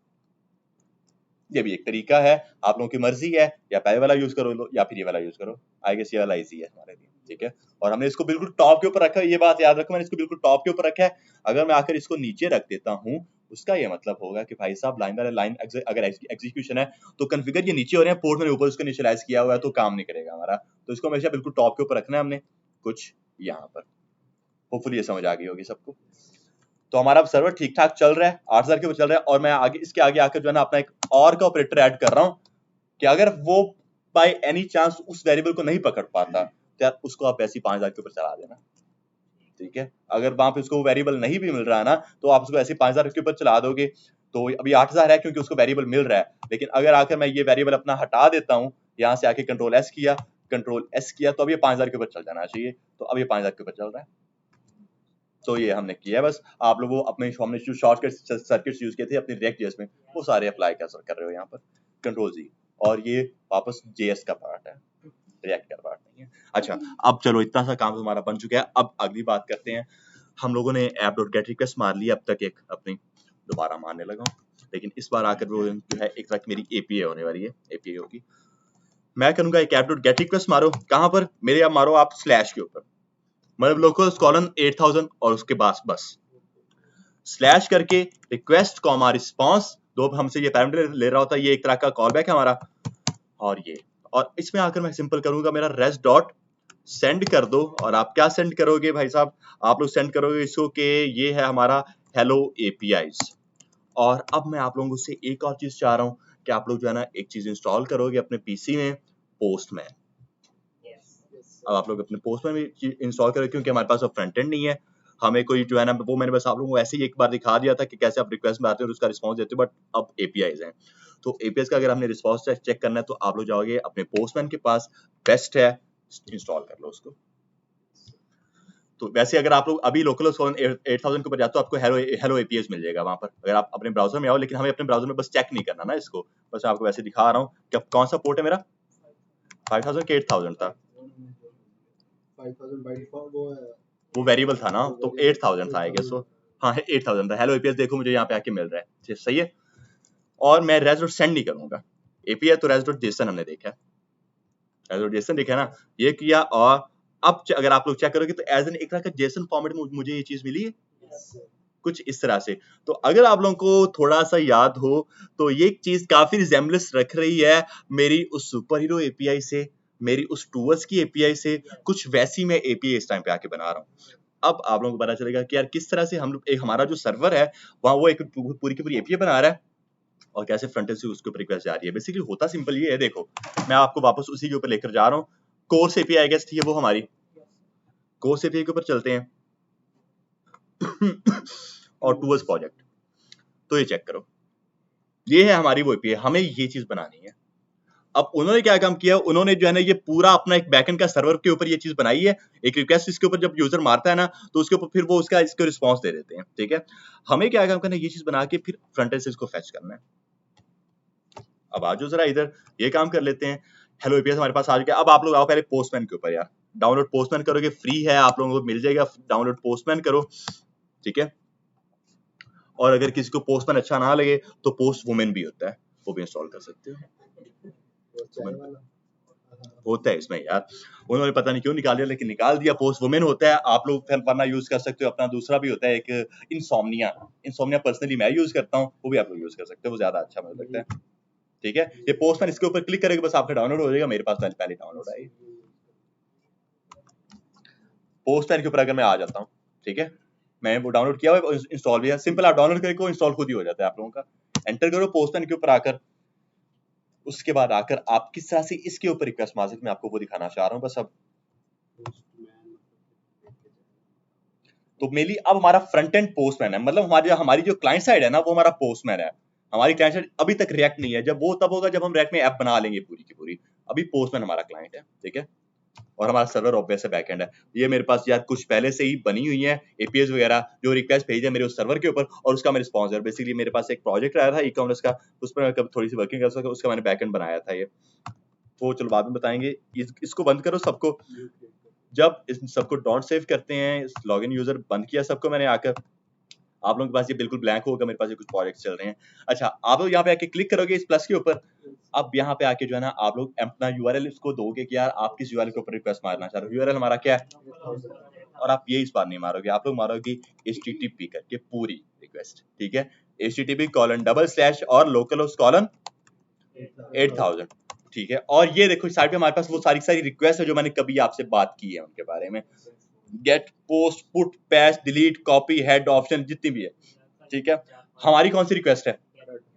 ये भी एक तरीका है, आप लोगों की मर्जी है, या पहले वाला यूज करो लो या फिर ये वाला यूज करो, आई गेस ये वाला इजी है हमारे लिए, ठीक है। और हमने इसको बिल्कुल टॉप के ऊपर रखा है, ये बात याद रखो, मैंने इसको बिल्कुल टॉप के ऊपर रखा है। अगर मैं आकर इसको नीचे रख देता हूँ, उसका ये मतलब होगा कि भाई साहब लाइन बाय लाइन अगर एग्जीक्यूशन है तो कॉन्फ़िगर ये नीचे हो रहे हैं, पोर्ट मैंने ऊपर उसको इनिशियलाइज किया हुआ है, तो काम नहीं करेगा हमारा, तो इसको हमेशा बिल्कुल टॉप के ऊपर रखना है हमने, कुछ यहाँ पर। होपफुली ये समझ आ गई होगी सबको। तो हमारा सर्वर ठीक ठाक चल रहा है, 8000 के ऊपर चल रहा है, और मैं आगे इसके आगे आकर जो है ना अपना एक और का ऑपरेटर ऐड कर रहा हूँ कि अगर वो बाय एनी चांस उस वेरिएबल को नहीं पकड़ पाता, तो यार उसको आप ऐसे 5000 के ऊपर चला देना, ठीक है। अगर वहां पे उसको वेरिएबल नहीं भी मिल रहा है ना, तो आप उसको ऐसे 5000 के ऊपर चला दोगे, तो अभी 8000 है क्योंकि उसको वेरिएबल मिल रहा है, लेकिन अगर आकर मैं ये वेरिएबल अपना हटा देता हूँ, यहाँ से आके कंट्रोल S किया, तो अब ये 5000 के ऊपर चल जाना चाहिए, तो अब ये 5000 के ऊपर चल रहा है। तो ये हमने किया है, बस आप लोगों हमने जो शॉर्टकट सर्किट्स यूज किए थे अपने रिएक्ट.js में, वो सारे अप्लाई कर रहे हो यहाँ पर, कंट्रोल Z, और ये वापस JS का पार्ट है, रिएक्ट का पार्ट नहीं है। अच्छा अब चलो इतना सा काम हमारा बन चुका है, अब अगली बात करते हैं। हम लोगों ने app.get रिक्वेस्ट मार ली अब तक, एक अपनी दोबारा मारने लगा हूँ, लेकिन इस बार आकर वो जो है एक तरह मेरी API होने वाली है, API होगी। मैं करूंगा एक app.get रिक्वेस्ट मारो, कहाँ पर, मेरे आप मारो आप स्लैश के ऊपर, मतलब लोकल कॉलन 8000 और उसके बाद बस स्लैश करके रिक्वेस्ट कॉमा रिस्पांस, दो हमसे ये पैरामीटर ले रहा होता है, ये एक तरह का कॉल बैक है हमारा, और ये, और इसमें आकर मैं सिंपल करूंगा मेरा रेस्ट डॉट सेंड कर दो, और आप क्या सेंड करोगे भाई साहब, आप लोग सेंड करोगे इसको कि ये है हमारा हेलो एपीआईज। और अब मैं आप लोगों से एक और चीज चाह रहा हूँ कि आप लोग जो है ना एक चीज इंस्टॉल करोगे अपने पीसी में, पोस्टमैन। अब आप लोग अपने पोस्टमैन में इंस्टॉल करोगे, क्योंकि हमारे पास अब फ्रंट एंड नहीं है, हमें कोई जो है ना, वो मैंने बस आप लोगों को ऐसे ही एक बार दिखा दिया था कि कैसे आप रिक्वेस्ट में आते हो और उसका रिस्पांस देते हो, बट अब एपीआईज हैं, तो एपीआईज का अगर हमने रिस्पांस चेक करना है तो आप लोग जाओगे अपने पोस्टमैन के पास, बेस्ट है, इंस्टॉल कर लो उसको। तो वैसे अगर आप लोग अभी लोकल 8000 के ऊपर जाते हो, आपको हेलो एपीआईज मिल जाएगा वहां पर, अगर आप अपने ब्राउजर में आओ, लेकिन हमें अपने ब्राउजर में बस चेक नहीं करना ना इसको, बस आपको वैसे दिखा रहा हूँ कि अब कौन सा पोर्ट है मेरा, 5000 के 8000 था, 5000 बाय डिफॉल्ट वो वेरिएबल था ना, तो 8000 था आई गेस, वो हाँ 8000 था। हेलो एपीएस देखो मुझे यहाँ पे आके मिल रहा है, सही है। और मैं रेज डॉट सेंड नहीं करूंगा, एपीआई तो रेज डॉट जेसन हमने देखा है, एज जेसन दिखा ना, ये किया, और अब अगर आप लोग चेक करोगे तो एज एन एक तरह का जेसन फॉर्मेट में मुझे ये चीज मिली है कुछ इस तरह से। तो अगर आप लोगों को थोड़ा सा याद हो तो ये चीज काफी रिजेम्बलेंस रख रही है मेरी उस सुपर हीरो एपीआई से, मेरी उस टूवर्स की एपीआई से, कुछ वैसी मैं एपीआई इस टाइम पे आके बना रहा हूँ। अब आप लोगों को पता चलेगा कि यार किस तरह से हम लोग एक हमारा जो सर्वर है वहां वो एक पूरी की पूरी एपीआई बना रहा है और कैसे फ्रंट एंड से उसके ऊपर रिक्वेस्ट जा रही है। बेसिकली होता सिंपल ये है, देखो मैं आपको वापस उसी के ऊपर लेकर जा रहा हूँ। कोर्स एपीआई आई गेस थी वो हमारी, कोर्स एपीआई के ऊपर चलते हैं और टूवर्स प्रोजेक्ट, तो ये चेक करो, ये है हमारी वो एपीआई, हमें ये चीज बनानी है। अब उन्होंने क्या काम किया, उन्होंने जो है ना ये पूरा अपना एक बैकएंड का सर्वर के ऊपर ये चीज बनाई है। एक रिक्वेस्ट इसके ऊपर जब यूजर मारता है ना तो उसके ऊपर फिर वो उसका इसको रिस्पांस दे देते हैं, ठीक है। हमें क्या काम करना है, ये चीज बना के फिर फ्रंट एंड से इसको फेच करना है। अब आ जाओ जरा इधर, ये काम कर लेते हैं। हेलो एपीआई हमारे पास आ चुका है। अब आप लोग आओ पहले पोस्टमैन के ऊपर, यार डाउनलोड पोस्टमैन करोगे, फ्री है, आप लोगों को मिल जाएगा, डाउनलोड पोस्टमैन करो, ठीक है। और अगर किसी को पोस्टमैन अच्छा ना लगे तो पोस्ट वुमेन भी होता है, वो भी इंस्टॉल कर सकते हो, होता है इसमें यार, उन्होंने पता नहीं क्यों निकाल दिया लेकिन निकाल दिया, पोस्ट वुमेन होता है। आप लोग फिर वरना यूज कर सकते हो, अपना दूसरा भी होता है एक इंसोम्निया, इंसोम्निया पर्सनली मैं यूज करता हूँ, वो भी आप लोग यूज कर सकते हो, वो ज्यादा अच्छा मुझे लगता है, ठीक है। ये पोस्टमैन इसके ऊपर क्लिक करेंगे बस आपका डाउनलोड हो जाएगा, मेरे पास पहले डाउनलोड आई। पोस्टमैन के ऊपर अगर मैं आ जाता हूँ, ठीक है, मैंने वो डाउनलोड किया हुआ, इंस्टॉल भी है, सिंपल आप डाउनलोड करके इंस्टॉल खुद ही हो जाता है आप लोगों का। एंटर करो पोस्टमैन के ऊपर आकर, उसके बाद आकर आप किस तरह से इसके ऊपर रिक्वेस्ट मार सकते, मैं आपको वो दिखाना चाह रहा हूँ बस। अब तो मेनली अब हमारा फ्रंट एंड पोस्टमैन है, मतलब हमारी जो क्लाइंट साइड है ना वो हमारा पोस्टमैन है। हमारी क्लाइंट साइड अभी तक रिएक्ट नहीं है, जब वो तब होगा जब हम रिएक्ट में ऐप बना लेंगे पूरी की पूरी। अभी पोस्टमैन हमारा क्लाइंट है, ठीक है, और हमारा सर्वर ऑब्वियस है बैकएंड है। ये मेरे पास यार कुछ पहले से ही बनी हुई है एपीएस वगैरह, जो रिक्वेस्ट भेजे मेरे उस सर्वर के ऊपर और उसका मैं रिस्पॉन्स है। बेसिकली मेरे पास एक प्रोजेक्ट आया था ई कॉमर्स का, उस पर मैं थोड़ी सी वर्किंग कर सका, उसका मैंने बैकएंड बनाया था। ये वो चलो बाद में बताएंगे, इसको बंद करो सबको। जब इस सबको डॉट सेव करते हैं, लॉगिन यूजर बंद किया सबको मैंने आकर, आप लोगों के पास ये बिल्कुल ब्लैंक होगा, मेरे पास ये कुछ प्रोजेक्ट चल रहे हैं। अच्छा, आप लोग यहाँ पे आके क्लिक करोगे इस प्लस के ऊपर, अब यहाँ पे आके जो है ना आप लोग अपना यूआरएल इसको दोगे कि यार आप किस यूआरएल के ऊपर रिक्वेस्ट मारना चाह रहे हो। यूआरएल हमारा क्या है, और आप ये इस बार नहीं मारोगे, आप लोग मारोगे http करके पूरी रिक्वेस्ट, ठीक है, http:// और localhost 8000, ठीक है। और ये देखो साइड पे हमारे पास वो सारी रिक्वेस्ट है जो मैंने कभी आपसे बात की है उनके बारे में, get, post, put, patch, delete, copy, head, option, जितनी भी है, ठीक है। हमारी कौन सी रिक्वेस्ट है,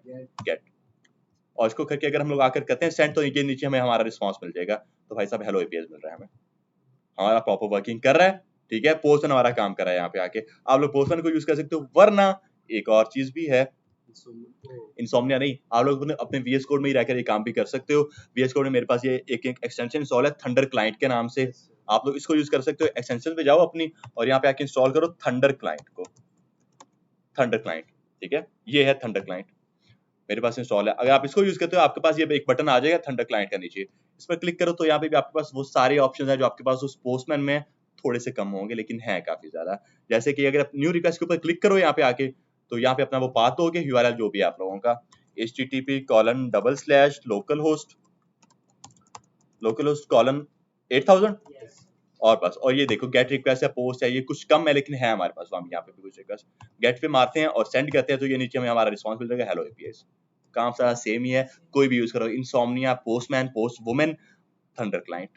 गेट, और इसको करके अगर हम लोग आकर करते हैं सेंड, तो ये नीचे हमें हमारा रिस्पांस मिल जाएगा। तो भाई साहब हेलो एपीएस मिल रहा है हमें, हमारा प्रॉपर वर्किंग कर रहा है, ठीक है। पोस्टमैन हमारा काम कर रहा है, यहाँ पे आके आप लोग पोस्टमैन को यूज कर सकते हो। वरना एक और चीज भी है, इंसोम्निया नहीं, आप लोग अपने वीएस कोड में ही रहकर ये काम भी कर सकते हो। वीएस कोड में मेरे पास ये एक एक्सटेंशन इंस्टॉल है थंडर क्लाइंट के नाम से, आप लोग इसको यूज कर सकते हो। एक्सटेंशन पे जाओ अपनी और यहाँ पे आके इंस्टॉल करो थंडर क्लाइंट को, थंडर क्लाइंट, ठीक है, ये है थंडर क्लाइंट मेरे पास इंस्टॉल है। अगर आप इसको यूज करते हो आपके पास ये एक बटन आ जाएगा थंडर क्लाइंट का नीचे, इस पर क्लिक करो तो यहाँ पे भी आपके पास वो सारे ऑप्शन है जो आपके पास उस पोस्टमैन में थोड़े से कम होंगे लेकिन है काफी ज्यादा। जैसे कि अगर आप न्यू रिक्वेस्ट के ऊपर क्लिक करो यहाँ पे आके, तो यहाँ पे अपना वो पाथ दोगे यूआरएल जो भी है आप लोगों का, http://localhost और बस, और ये देखो गेट रिक्वेस्ट है, पोस्ट है, ये कुछ कम है लेकिन है हमारे पास, यहाँ पे भी कुछ रिक्वेस्ट गेट पे मारते हैं और सेंड करते हैं तो ये नीचे हमें हमारा रिस्पांस मिल जाएगा, हेलो एपीएस। काम सारा सेम ही है, कोई भी यूज करो, insomnia, postman, post women, thunder client,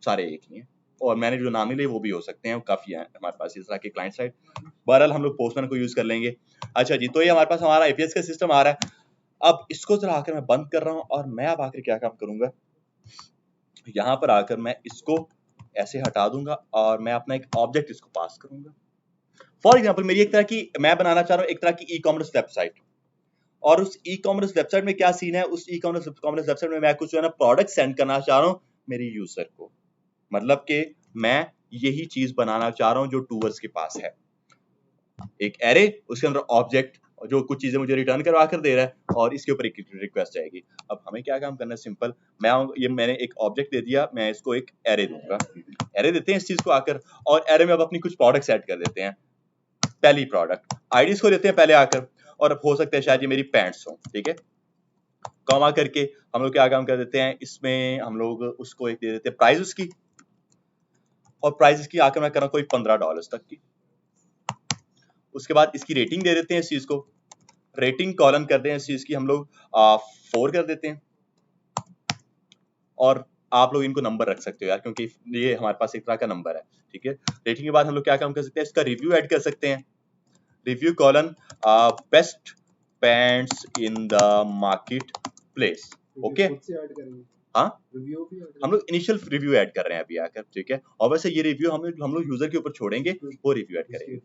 सारे एक ही हैं। और मैंने जो नाम लिए वो भी हो सकते हैं, काफी है हमारे पास इस तरह के क्लाइंट साइड। बहरहाल हम लोग पोस्टमैन को यूज कर लेंगे। अच्छा जी, तो ये हमारे पास हमारा एपीएस का सिस्टम आ रहा है। अब इसको जरा आकर मैं बंद कर रहा हूँ और मैं अब आकर क्या काम करूंगा, यहाँ पर आकर मैं इसको ऐसे हटा दूंगा और मैं अपना एक ऑब्जेक्ट इसको पास करूंगा। फॉर एग्जाम्पल मेरी एक तरह की, मैं बनाना चाह रहा हूँ एक तरह की ई कॉमर्स वेबसाइट, और उस ई कॉमर्स वेबसाइट में क्या सीन है, उस ई कॉमर्स वेबसाइट में मैं कुछ जो है ना प्रोडक्ट सेंड करना चाह रहा हूँ मेरे यूजर को, मतलब कि मैं यही चीज बनाना चाह रहा हूँ जो टूवर्स के पास है, एक एरे, उसके अंदर ऑब्जेक्ट जो कुछ चीजें मुझे रिटर्न करवा कर दे रहा है और इसके ऊपर एक रिक्वेस्ट जाएगी। अब हमें क्या काम करना है, सिंपल, मैंने एक ऑब्जेक्ट दे दिया, मैं इसको एक एरे दूंगा, एरे देते हैं इस चीज को आकर, और एरे में अब अपनी कुछ प्रोडक्ट ऐड कर देते हैं। पहली प्रोडक्ट आईडी इसको देते हैं पहले आकर, और हो सकता है शायद ये मेरी पैंट्स हो, ठीक है, कॉमा करके हम लोग क्या काम कर देते हैं, इसमें हम लोग उसको एक दे देते हैं प्राइस उसकी, और प्राइस इसकी आकर मैं कर रहा हूँ कोई $15 तक की। उसके बाद इसकी रेटिंग दे देते हैं इस चीज को, रेटिंग कॉलन करते हैं इस चीज की हम लोग 4 कर देते हैं। और आप लोग इनको नंबर रख सकते हो यार, क्योंकि ये हमारे पास एक तरह का नंबर है, ठीक है। रेटिंग के बाद हम लोग क्या काम कर सकते हैं, इसका रिव्यू ऐड कर सकते हैं, review colon best pants in the market place. Okay, हाँ हम लोग इनिशियल रिव्यू ऐड कर रहे हैं अभी आकर, ठीक है। और वैसे ये रिव्यू हम लोग यूजर के ऊपर छोड़ेंगे, वो रिव्यू ऐड करेंगे,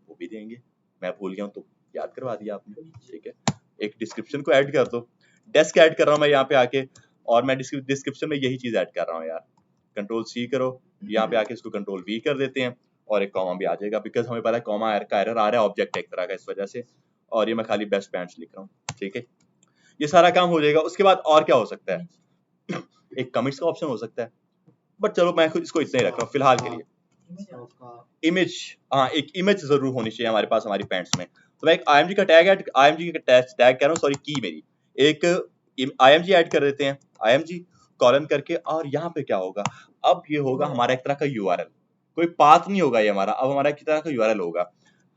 वो भी देंगे। मैं भूल गया हूँ तो याद करवा दिया आपने, ठीक है। एक डिस्क्रिप्शन को ऐड कर दो, डेस्क ऐड कर रहा हूँ मैं यहाँ पे आके, और मैं डिस्क्रिप्शन में यही चीज ऐड कर रहा हूँ यार। कंट्रोल सी करो, यहाँ पे आके इसको कंट्रोल वी कर देते हैं, और एक कॉमा भी आ जाएगा, बिकॉज हमें पता है कॉमा का एरर आ रहा है ऑब्जेक्ट एक तरह का, इस वजह से। और ये मैं खाली बेस्ट पैंट्स लिख रहा हूँ, ठीक है। ये सारा काम हो जाएगा। उसके बाद और क्या हो सकता है, एक कमिट्स का ऑप्शन हो सकता है, बट चलो मैं इसको इतना ही रख रहा हूँ फिलहाल के लिए। इमेज, हाँ एक इमेज जरूर होनी चाहिए हमारे पास हमारी पैंट्स में। तो मैं एक IMG का टैग ऐड, IMG का टैग कह रहा हूँ, सॉरी की मेरी, एक IMG ऐड कर देते हैं, IMG कॉलन करके। और यहाँ पे क्या होगा, अब ये होगा हमारा एक तरह का URL, कोई पाथ नहीं होगा ये हमारा, अब हमारा एक तरह का URL होगा।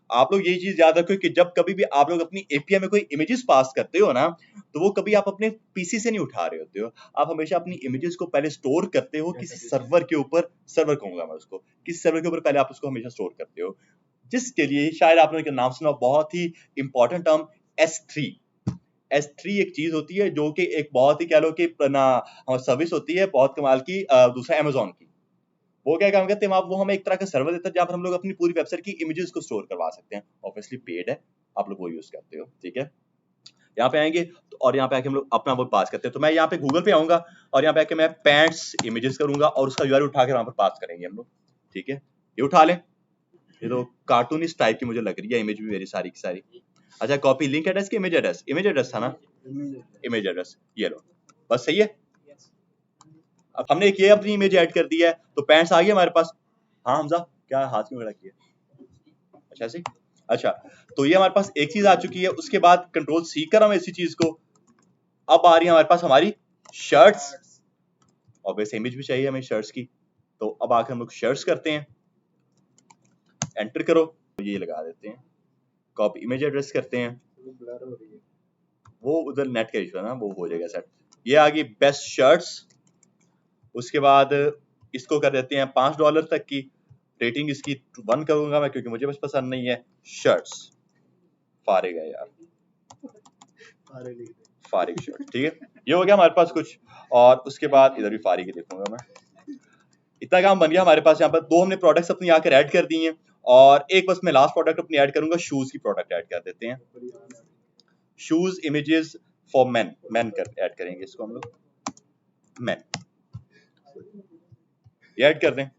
आप लोग यही चीज याद रखो कि जब कभी भी आप लोग अपनी API में कोई इमेजेस पास करते हो ना, तो वो कभी आप अपने पीसी से नहीं उठा रहे होते हो, आप हमेशा अपनी इमेजेस को पहले स्टोर करते हो किसी सर्वर के ऊपर, सर्वर कहूंगा मैं उसको, किसी सर्वर के ऊपर पहले आप उसको हमेशा स्टोर करते हो, जिसके लिए शायद आपने एक नाम सुना, बहुत ही इंपॉर्टेंट टर्म S3। S3 एक चीज होती है जो कि एक बहुत ही कह लो कि सर्विस होती है बहुत कमाल की, दूसरा Amazon की। वो क्या काम करते हैं, वो हमें एक तरह का सर्वर देता है जहां पर हम लोग अपनी पूरी वेबसाइट की इमेजेस को स्टोर करवा सकते हैं। ऑब्वियसली पेड है, आप लोग वो यूज करते हो, ठीक है। यहाँ पे आएंगे तो, और यहाँ पे आके हम लोग अपना वो पास करते हैं। तो मैं यहाँ पे गूगल पे आऊंगा और यहाँ पे आके मैं पैंट्स इमेजेस करूंगा और उसका URL उठा के वहां पर पास करेंगे हम लोग, ठीक है। ये उठा लें, ये तो कार्टूनिस्ट टाइप की मुझे लग रही है इमेज भी मेरी सारी की सारी। अच्छा, कॉपी लिंक एड्रेस की इमेज एड्रेस, इमेज एड्रेस था ना, इमेज एड्रेस ये लो, बस सही है। अब हमने एक ये अपनी इमेज ऐड कर दी है, तो पैंट्स आ गई हमारे पास। हाँ हमजा, क्या हाथ में खड़ा किया, अच्छा से, अच्छा। तो ये हमारे पास एक चीज आ चुकी है। उसके बाद कंट्रोल सी कर हम इसी चीज को, अब आ रही है हमारे पास हमारी शर्ट्स, और वैसे इमेज भी चाहिए हमें शर्ट्स की। तो अब आकर हम लोग शर्ट्स करते हैं, एंटर करो, तो ये लगा देते हैं, कॉपी इमेज एड्रेस करते हैं, वो उधर नेट का इशू है ना, वो हो जाएगा सेट। ये आ गई बेस्ट शर्ट्स। उसके बाद इसको कर देते हैं $5 तक की, रेटिंग इसकी 1 करूंगा मैं क्योंकि मुझे बस पसंद नहीं है। शर्ट्स फारिग है यार, फारिग शर्ट, ठीक है। ये हो गया हमारे पास कुछ, और उसके बाद इधर भी फारिग ही लिखूंगा मैं। इतना काम बन गया हमारे पास। यहाँ पर 2 हमने प्रोडक्ट्स अपनी आकर ऐड कर दी हैं, और एक बस मैं लास्ट प्रोडक्ट अपनी ऐड करूंगा, शूज की प्रोडक्ट ऐड कर देते हैं। Shoes images for main, main कर ऐड करेंगे इसको हम लोग, मेन ये ऐड कर दें।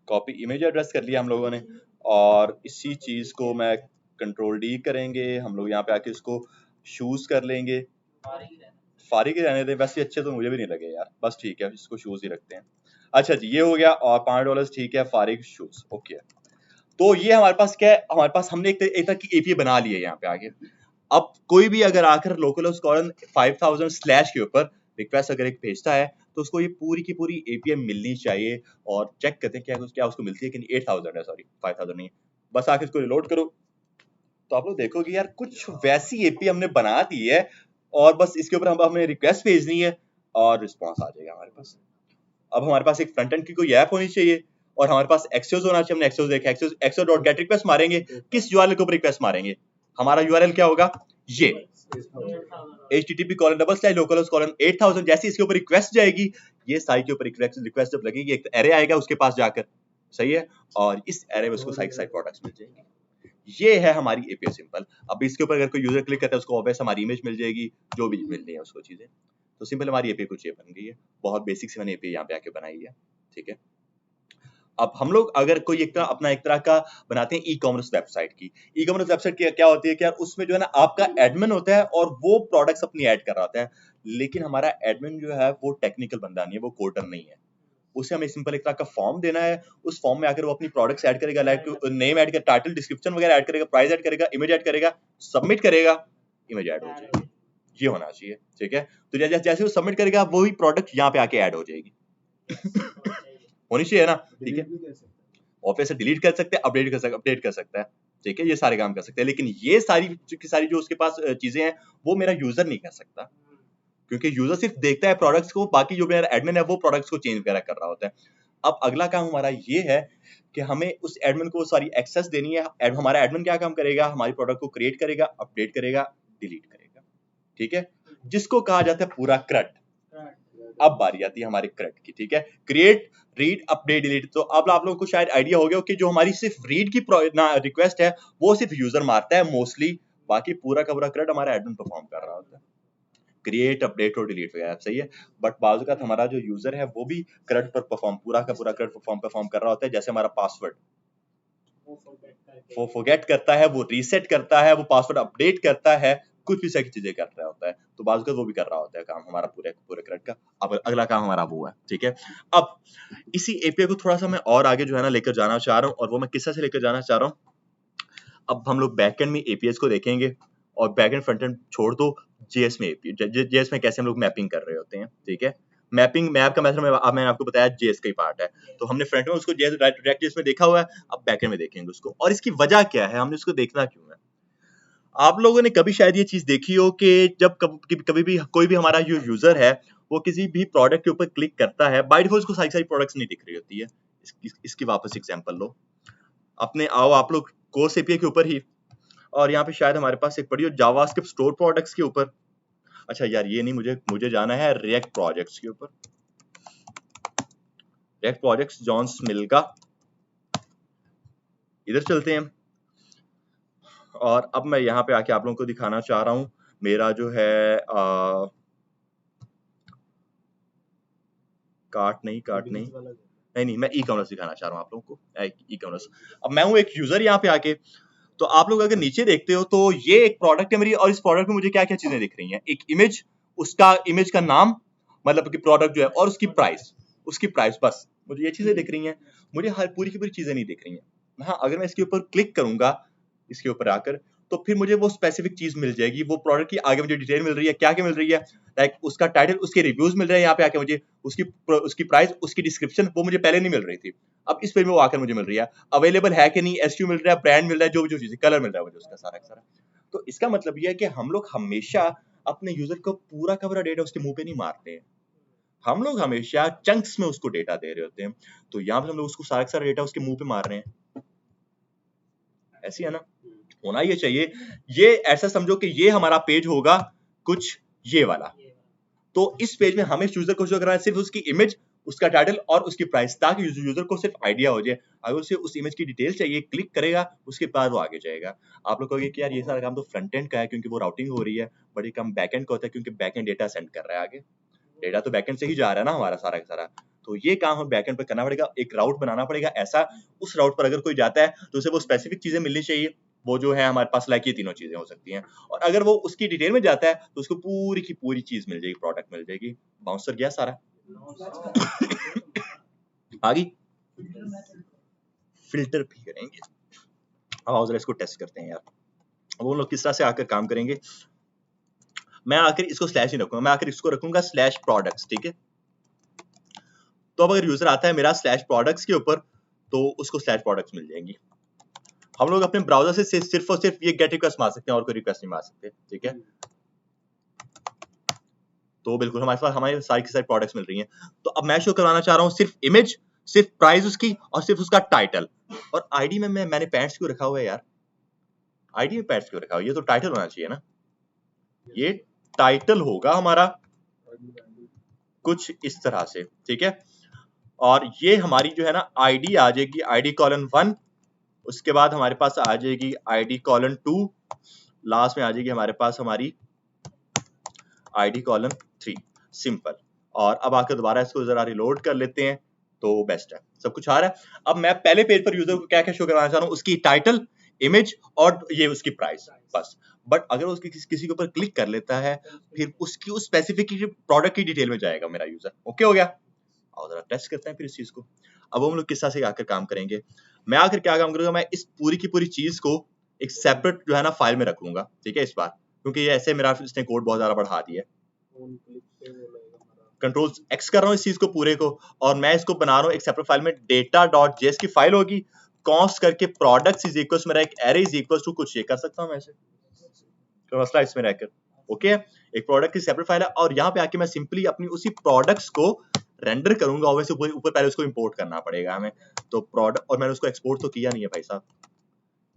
कॉपी इमेज एड्रेस कर लिया हम लोगों ने, और इसी चीज को मैं कंट्रोल D करेंगे हम लोग, यहाँ पे आके इसको शूज कर लेंगे, फारिग ही रहने दें, वैसे अच्छे तो मुझे भी नहीं लगे यार, बस ठीक है इसको शूज ही रखते हैं। अच्छा जी, ये हो गया, और $5 ठीक है, फारिग शूज, ओके। तो ये हमारे पास क्या है, हमारे पास हमने एक तरह की API बना ली है यहाँ पे आगे। अब कोई भी अगर आकर लोकलहोस्ट कॉलन 5000 स्लैश के ऊपर रिक्वेस्ट अगर एक भेजता है, तो उसको ये पूरी की पूरी API मिलनी चाहिए, और चेक करते हैं क्या उसको मिलती है कि नहीं। 8000 है, सॉरी 5000 नहीं, बस आके इसको रिलोड करो, तो आप लोग देखोगे यार कुछ वैसी API हमने बना दी है, और बस इसके ऊपर हमें रिक्वेस्ट भेजनी है और रिस्पॉन्स आ जाएगा हमारे पास। अब हमारे पास एक फ्रंट एंड की कोई ऐप होनी चाहिए, और हमारे पास एक्सेस होना चाहिए। हमने एक्सेस देखा, एक्सेस डॉट गेट रिक्वेस्ट मारेंगे, किस URL के ऊपर रिक्वेस्ट मारेंगे, हमारा URL क्या होगा, ये http://localhost:8000। जैसे इसके ऊपर रिक्वेस्ट जाएगी, ये साइट के ऊपर रिक्वेस्ट जब लगेगी, एक एरे आएगा उसके पास जाकर, सही है, और इस एरे में उसको साइट प्रोडक्ट्स मिल जाएंगे। ये है हमारी API सिंपल। अब इसके ऊपर अगर कोई यूजर क्लिक करता है, उसको ऑब्वियस हमारी इमेज मिल जाएगी, जो भी मिलनी है उसको चीजें। तो सिंपल हमारी API कुछ ये बन गई है, बहुत बेसिक से मैंने API यहाँ पे आके बनाई है, ठीक है। अब हम लोग अगर कोई एक तरह का बनाते हैं ई-कॉमर्स वेबसाइट की, ई-कॉमर्स वेबसाइट की क्या होती है कि यार उसमें जो है ना आपका एडमिन होता है और वो प्रोडक्ट्स अपनी ऐड कर रहा होता है, लेकिन हमारा एडमिन जो है वो टेक्निकल बंदा नहीं है, वो कोडर नहीं है, उसे हमें सिंपल एक तरह का फॉर्म देना है, उस फॉर्म में आकर वो अपनी प्रोडक्ट्स ऐड करेगा, लाइक नेम ऐड करेगा, टाइटल डिस्क्रिप्शन वगैरह ऐड करेगा, प्राइस ऐड करेगा, इमेज ऐड करेगा, सबमिट करेगा, इमेज ऐड हो जाएगी। ये होना चाहिए, ठीक है। तो जैसे जैसे वो सबमिट करेगा वही प्रोडक्ट यहाँ पे आके ऐड हो जाएगी। होनी चाहिए ना, ठीक है। और फिर से डिलीट कर सकते हैं, अपडेट कर सकता है, ठीक है, ये सारे काम कर सकते हैं। लेकिन ये सारी जो उसके पास चीजें हैं वो मेरा यूजर नहीं कर सकता, क्योंकि यूजर सिर्फ देखता है प्रोडक्ट्स को, बाकी जो मेरा एडमिन है वो प्रोडक्ट्स को चेंज वगैरह कर रहा होता है। अब अगला काम हमारा ये है कि हमें उस एडमिन को सारी एक्सेस देनी है। हमारा एडमिन क्या काम करेगा, हमारी प्रोडक्ट को क्रिएट करेगा, अपडेट करेगा, डिलीट करेगा, ठीक है, जिसको कहा जाता है पूरा क्रट। अब बारी आती है हमारे क्रट की, ठीक है, क्रिएट, रीड, अपडेट, डिलीट। तो अब आप लोगों को शायद आइडिया हो गया कि जो हमारी सिर्फ रीड की रिक्वेस्ट है वो सिर्फ यूजर मारता है मोस्टली, बाकी पूरा का पूरा क्रट हमारा एडमिन परफॉर्म कर रहा होता है, क्रिएट, अपडेट और डिलीट वगैरह, सही है। बट बाजू का हमारा जो यूजर है वो भी क्रट पर पूरा का पूरा क्रट परफॉर्म कर रहा होता है। जैसे हमारा पासवर्ड वो फॉरगेट करता है, वो रीसेट करता है, वो पासवर्ड अपडेट करता है, कुछ भी सही चीजें कर रहा होता है, तो बाजू का वो भी कर रहा होता है काम हमारा पूरे पूरे क्रट का। अब अगला काम हमारा वो है, ठीक है। अब इसी एपीआई को थोड़ा सा मैं और आगे जो है ना लेकर जाना चाह रहा हूँ, और वो मैं किस तरह से लेकर जाना चाह रहा हूँ। अब हम लोग बैकएंड में एपीआई को देखेंगे, और बैकएंड फ्रंटएंड छोड़ दो, जेएस में एपीआई, जेएस में कैसे हम लोग मैपिंग कर रहे होते हैं, ठीक है। मैप का मेथड मैंने आपको बताया जेएस का ही पार्ट है, तो हमने फ्रंट में उसको डायरेक्ट जेएस में देखा हुआ है, अब बैकएंड में देखेंगे उसको, और इसकी वजह क्या है, हमने उसको देखना क्यों है। आप लोगों ने कभी शायद ये चीज देखी हो कि जब कभी भी कोई भी हमारा जो यूजर है वो किसी भी प्रोडक्ट के ऊपर क्लिक करता है, बाय डिफॉल्ट उसको सारी प्रोडक्ट्स नहीं दिख रही होती है। इसकी वापस एग्जांपल लो, अपने आओ आप लोग कोर्स एपीआई के ऊपर ही, और यहाँ पे शायद हमारे पास एक पड़ी हो जावास्क्रिप्ट स्टोर प्रोडक्ट्स के ऊपर। अच्छा यार ये नहीं, मुझे जाना है रिएक्ट प्रोजेक्ट्स के ऊपर, रिएक्ट प्रोजेक्ट्स जॉन्स मिल्गा, इधर चलते हैं। और अब मैं यहाँ पे आके आप लोगों को दिखाना चाह रहा हूँ मेरा जो है कार्ट नहीं, मैं ई कॉमर्स दिखाना चाह रहा हूँ आप लोगों को, ई कॉमर्स। अब मैं हूँ एक यूजर यहाँ पे आके, तो आप लोग अगर नीचे देखते हो तो ये एक प्रोडक्ट है मेरी, और इस प्रोडक्ट में मुझे क्या क्या चीजें दिख रही हैं, एक इमेज, उसका इमेज का नाम, मतलब कि प्रोडक्ट जो है, और उसकी प्राइस, बस मुझे ये चीजें दिख रही हैं, मुझे हर पूरी की पूरी चीजें नहीं दिख रही हैं। हाँ, अगर मैं इसके ऊपर क्लिक करूंगा, इसके ऊपर आकर, तो फिर मुझे वो स्पेसिफिक चीज मिल जाएगी, वो प्रोडक्ट की आगे मुझे डिटेल मिल रही है, क्या क्या मिल रही है, लाइक उसका टाइटल, उसके रिव्यूज मिल रहे हैं यहाँ पे आके मुझे, उसकी प्राइस, उसकी डिस्क्रिप्शन, वो मुझे पहले नहीं मिल रही थी, अब इस पेज में वो आकर मुझे मिल रही है, अवेलेबल है कि नहीं, एसक्यू मिल रहा है, ब्रांड मिल रहा है, जो चीजें, कलर मिल रहा है मुझे उसका सारा। तो इसका मतलब ये है कि हम लोग हमेशा अपने यूजर को पूरा का पूरा डेटा उसके मुंह पे नहीं मारते हैं, हम लोग हमेशा चंक्स में उसको डेटा दे रहे होते हैं। तो यहाँ पे हम लोग उसको सारा डेटा उसके मुंह पे मार रहे हैं, ऐसी है ना, होना ये चाहिए। ये ऐसा समझो कि ये हमारा पेज होगा कुछ ये वाला, तो इस पेज में हमें यूजर को शो करना है सिर्फ उसकी इमेज, उसका टाइटल और उसकी प्राइस, ताकि यूजर को सिर्फ आइडिया हो जाए, अगर उसे उस इमेज की डिटेल चाहिए, क्लिक करेगा, उसके बाद वो आगे जाएगा। आप लोग कहोगे कि यार ये सारा काम तो फ्रंट एंड का है क्योंकि वो राउटिंग हो रही है, बट ये काम बैक एंड का होता है क्योंकि बैक एंड डेटा सेंड कर रहा है आगे, डेटा तो बैकएंड से ही जा रहा है ना हमारा सारा का सारा, तो ये काम हमें बैकएंड पे करना पड़ेगा, एक राउट बनाना पड़ेगा ऐसा, उस राउट पर अगर कोई जाता है तो उसे वो स्पेसिफिक चीजें मिलनी चाहिए, वो जो है हमारे पास लाइक ये तीनों चीजें हो सकती हैं, और अगर वो उसकी डिटेल में जाता है तो उसको पूरी की पूरी चीज मिल जाएगी, प्रोडक्ट मिल जाएगी। बाउंसर गया सारा आगे फिल्टर भी करेंगे, अब जरा इसको टेस्ट करते हैं यार, वो लोग किस तरह से आकर काम करेंगे। मैं आखिर इसको स्लैश नहीं रखूंगा, मैं आखिर इसको रखूंगा स्लैश प्रोडक्ट्स, ठीक है। तो अब अगर यूजर आता है मेरा स्लैश प्रोडक्ट्स के ऊपर, तो उसको स्लैश प्रोडक्ट्स मिल जाएंगी। हम लोग अपने ब्राउजर से सिर्फ और सिर्फ ये गेट रिक्वेस्ट मार सकते हैं, और कोई रिक्वेस्ट नहीं मार सकते, ठीक है। तो बिल्कुल हमारे पास हमारे सारी की सारी प्रोडक्ट्स मिल रही हैं। तो अब मैं शो करवाना चाह रहा हूँ सिर्फ इमेज, सिर्फ प्राइस उसकी, और सिर्फ उसका टाइटल, और आईडी में मैंने पैंट्स क्यों रखा हुआ है यार, आईडी में पैंट्स क्यों रखा हुआ है, ये तो टाइटल होना चाहिए ना, ये टाइटल होगा हमारा कुछ इस तरह से, ठीक है। और ये हमारी जो है ना आईडी आ जाएगी, आईडी कॉलन 1, उसके बाद हमारे पास आ जाएगी आईडी कॉलन 2, लास्ट में आ जाएगी हमारे पास हमारी आईडी कॉलन 3, सिंपल। और अब आकर दोबारा इसको जरा रिलोड कर लेते हैं, तो बेस्ट है, सब कुछ आ रहा है। अब मैं पहले पेज पर यूजर को क्या क्या शो करवाना चाह रहा हूँ, उसकी टाइटल, इमेज और ये उसकी प्राइस, बस। बट अगर उसकी किसी के ऊपर क्लिक कर लेता है, फिर उसकी उस स्पेसिफिक प्रोडक्ट की डिटेल में जाएगा मेरा यूजर, ओके हो गया। और जरा टेस्ट करते हैं फिर इस चीज को। अब हम लोग किस तरह से आकर काम करेंगे, मैं आकर क्या काम करूंगा, मैं इस पूरी की पूरी चीज को एक सेपरेट जो है ना फाइल में रखूंगा, ठीक है, इस बार, क्योंकि ये ऐसे मेरा इसने कोड बहुत ज्यादा बढ़ा दिया है। कंट्रोल एक्स कर रहा हूँ इस चीज को पूरे को, और मैं इसको बना रहा हूँ एक सेपरेट फाइल में, data.js की फाइल होगी, कॉस्ट करके प्रोडक्ट्स इज इक्वल्स मेरा एक एरे इज इक्वल्स टू कुछ ये कर सकता हूँ मैं ऐसे, तो मसला इसमें रहकर ओके, एक प्रोडक्ट की सेपरेट फाइल है, और यहाँ पे आके मैं सिंपली अपनी उसी प्रोडक्ट्स को रेंडर करूंगा, वैसे ऊपर पहले उसको इंपोर्ट करना पड़ेगा हमें, तो प्रोडक्ट, और मैंने उसको एक्सपोर्ट तो किया नहीं है भाई साहब,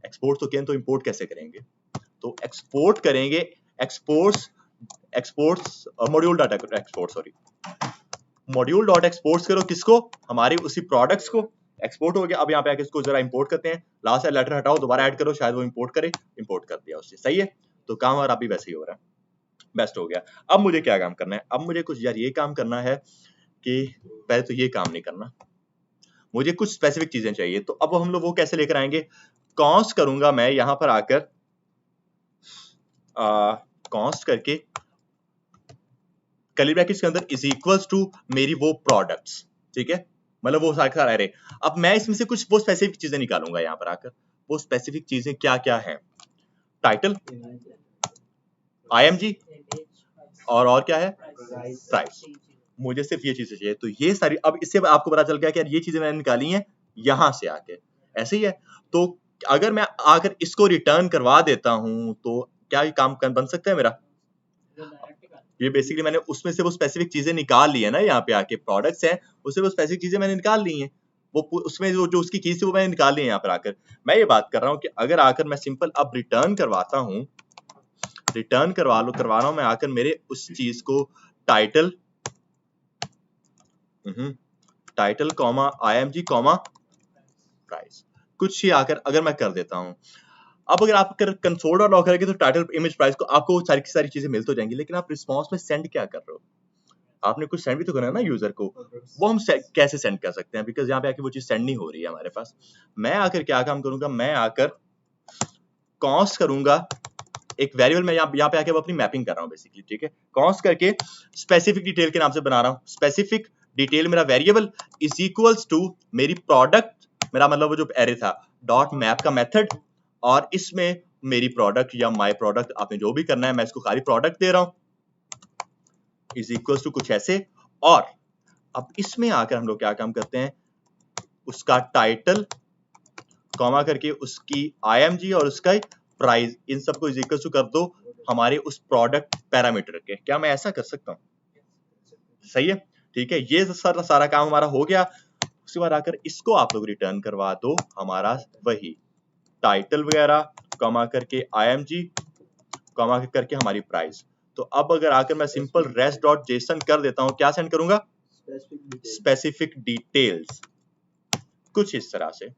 एक्सपोर्ट तो किया तो इंपोर्ट कैसे करेंगे, तो एक्सपोर्ट करेंगे, exports module dot export, sorry module dot exports करो किसको, हमारी उसी प्रोडक्ट्स को, एक्सपोर्ट हो गया। अब यहाँ पे आके इसको जरा इंपोर्ट करते हैं, लास्ट लेटर हटाओ, दोबारा ऐड करो, शायद वो इंपोर्ट करे, इंपोर्ट कर दिया उससे, सही है, तो काम और अभी वैसे ही हो रहा है, बेस्ट हो गया। अब मुझे क्या काम करना है, अब मुझे कुछ यार ये काम करना है कि पहले तो ये काम नहीं करना, मुझे कुछ स्पेसिफिक चीजें चाहिए, तो अब हम लोग वो कैसे लेकर आएंगे, कॉस्ट करूंगा मैं यहाँ पर आकर, कॉस्ट करके कर्ली ब्रैकेट्स के अंदर इज इक्वल्स टू मेरी वो प्रोडक्ट्स, ठीक है, मतलब वो सारा एरे। अब मैं इसमें से कुछ वो स्पेसिफिक चीजें निकालूंगा यहाँ पर आकर, वो स्पेसिफिक चीजें क्या क्या है, टाइटल, IMG, और क्या है, प्राइस, मुझे सिर्फ ये चीजें चाहिए, तो ये सारी, अब इससे आपको पता चल गया कि यार ये चीजें मैंने निकाली हैं यहां से आके, ऐसे ही है, तो अगर मैं आकर इसको रिटर्न करवा देता हूं तो क्या ये काम बन सकता है मेरा, ये बेसिकली मैंने उसमें से वो स्पेसिफिक चीजें निकाल ली है ना, यहाँ पे आके प्रोडक्ट्स हैं, उससे वो स्पेसिफिक चीजें मैंने निकाल ली हैं, वो उसमें जो उसकी की थी वो मैंने निकाल ली है यहाँ पर आकर। मैं ये बात कर रहा हूँ कि अगर आकर मैं सिंपल अब रिटर्न करवाता हूँ, रिटर्न करवा रहा हूँ मैं आकर मेरे उस चीज को title, title comma IMG comma price, कुछ ही आकर अगर मैं कर देता हूँ, अब अगर आप कंसोल डॉट लॉग करेंगे तो टाइटल इमेज प्राइस को आपको सारी की सारी चीजें मिल तो जाएंगी, लेकिन आप रिस्पांस में सेंड क्या कर रहे हो, आपने कुछ सेंड भी तो करना है ना यूजर को, वो हम कैसे सेंड कर सकते हैं, बिकॉज यहाँ पे आके वो चीज सेंड नहीं हो रही है हमारे पास। मैं आकर क्या काम करूंगा, मैं आकर कॉस्ट करूंगा एक वेरिएबल में, यहाँ पे आके वो अपनी मैपिंग कर रहा हूँ बेसिकली, ठीक है, कॉस्ट करके स्पेसिफिक डिटेल के नाम से बना रहा हूँ, स्पेसिफिक डिटेल मेरा वेरिएबल इज इक्वल्स टू मेरी प्रोडक्ट, मेरा मतलब वो जो एरे था, डॉट मैप का मेथड, और इसमें मेरी प्रोडक्ट या माय प्रोडक्ट, आपने जो भी करना है, मैं इसको खाली प्रोडक्ट दे रहा हूँ, इज इक्वल्स टू कुछ ऐसे, और अब इसमें आकर हम लोग क्या काम करते हैं, उसका टाइटल कॉमा करके उसकी IMG और उसका प्राइस, इन सबको इज इक्वल टू कर दो हमारे उस प्रोडक्ट पैरामीटर के, क्या मैं ऐसा कर सकता हूँ, सही है, ठीक है, ये सारा काम हमारा हो गया। उसके बाद आकर इसको आप लोग रिटर्न करवा दो हमारा वही टाइटल वगैरह कॉमा करके IMG कॉमा करके हमारी प्राइस। तो अब अगर आकर मैं सिंपल rest.json कर देता हूँ, क्या सेंड करूंगा, स्पेसिफिक डिटेल्स, कुछ इस तरह से।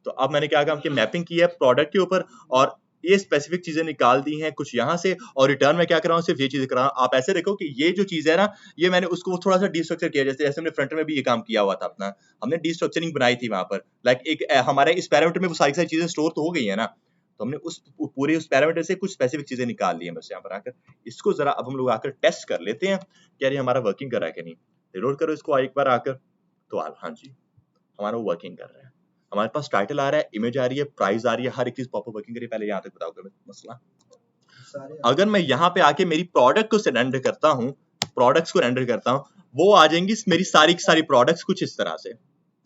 तो अब मैंने क्या काम किया, मैपिंग की है प्रोडक्ट के ऊपर, और ये स्पेसिफिक चीजें निकाल दी हैं कुछ यहाँ से, और रिटर्न में क्या कर रहा हूँ, सिर्फ ये चीजें कर रहा हूँ। आप ऐसे देखो कि ये जो चीज है ना, ये मैंने उसको थोड़ा सा डिस्ट्रक्चर किया, जैसे हमने फ्रंट में भी ये काम किया हुआ था अपना, हमने डिस्ट्रक्चरिंग बनाई थी वहां पर, लाइक एक हमारे इस पैरामीटर में वो सारी सारी चीजें स्टोर तो हो गई है ना, तो हमने उस पूरे उस पैरामीटर से कुछ स्पेसिफिक चीजें निकाल ली हैं बस यहाँ पर आकर। इसको जरा अब हम लोग आकर टेस्ट कर लेते हैं कि यार ये हमारा वर्किंग कर रहा है कि नहीं, रिलोड करो इसको एक बार आकर, तो हाँ जी हमारा वर्किंग कर रहा है, हमारे पास टाइटल आ रहा है, इमेज आ रही है, प्राइस आ रही है, हर एक चीज प्रॉपर वर्किंग करिए। पहले यहाँ तक बताओ तुम्हें मसला, अगर मैं यहाँ पे आके मेरी प्रोडक्ट को रेंडर करता हूँ, प्रोडक्ट्स को रेंडर करता हूँ, वो आ जाएंगी मेरी सारी की सारी प्रोडक्ट्स कुछ इस तरह से,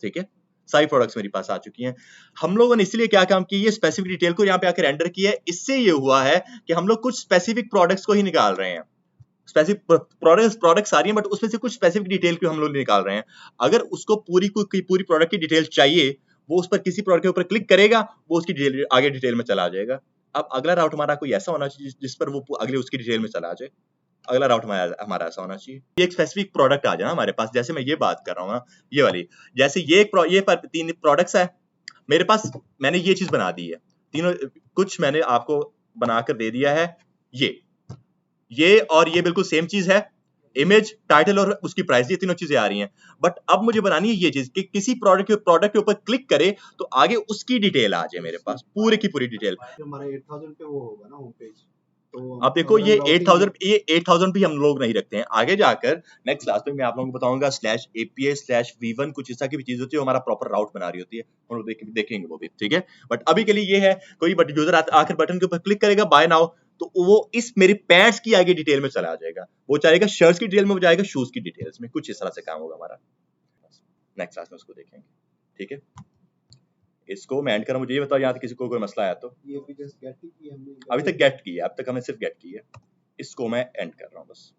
ठीक है, सारी प्रोडक्ट्स मेरे पास आ चुकी हैं। हम लोगों ने इसलिए क्या काम किया, ये स्पेसिफिक डिटेल को यहाँ पे आके रेंडर किया है, इससे ये हुआ है कि हम लोग कुछ स्पेसिफिक प्रोडक्ट्स को ही निकाल रहे हैं, स्पेसिफिक प्रोडक्ट्स आ रही हैं, बट उसमें से कुछ स्पेसिफिक डिटेल को हम लोग निकाल रहे हैं। अगर उसको पूरी प्रोडक्ट की डिटेल चाहिए, वो उस पर किसी प्रोडक्ट के ऊपर क्लिक करेगा, वो उसकी डिटेल आगे डिटेल में चला जाएगा। अब अगला राउट हमारा कोई ऐसा होना चाहिए जिस पर वो अगले उसकी डिटेल में चला जाए, अगला राउट हमारा ऐसा होना चाहिए, ये एक स्पेसिफिक प्रोडक्ट आ जाए हमारे पास, जैसे मैं ये बात कर रहा हूँ ना, ये वाली, जैसे ये तीन प्रोडक्ट्स है मेरे पास, मैंने ये चीज बना दी है, तीनों कुछ मैंने आपको बनाकर दे दिया है, ये और ये बिल्कुल सेम चीज है, इमेज, टाइटल और उसकी प्राइस, ये तीनों चीजें आ रही हैं। बट अब मुझे बनानी है ये चीज कि किसी प्रोडक्ट के ऊपर क्लिक करे तो आगे उसकी डिटेल आ जाए मेरे पास, पूरी की पूरी डिटेल। हमारा 8000 पे वो होगा ना होम पेज, तो आप देखो अगर ये हम राउटिंग 8000 ये 8000 भी हम लोग नहीं रखते हैं। आगे जाकर नेक्स्ट क्लास में मैं आप लोगों को बताऊंगा /API/V1 कुछ इस तरह की भी चीज होती है, हमारा प्रॉपर राउट बना रही होती है, हम लोग देखेंगे वो भी, ठीक है। बट अभी के लिए ये है, कोई बट यूजर आकर बटन के ऊपर क्लिक करेगा बाय नाउ, तो वो इस मेरी पैंट्स की आगे डिटेल में चला जाएगा, वो चाहेगा शर्ट्स की डिटेल में, वो जाएगा शूज की डिटेल्स में, कुछ इस तरह से काम होगा हमारा। नेक्स्ट क्लास में उसको देखेंगे, ठीक है। इसको मैं एंड कर रहा हूं, मुझे ये बताओ यहाँ किसी को कोई मसला आया तो। ये भी जस्ट गेट की हमने, अभी तक गेट की है, अब तक हमने सिर्फ गेट की है, इसको मैं एंड कर रहा हूँ बस।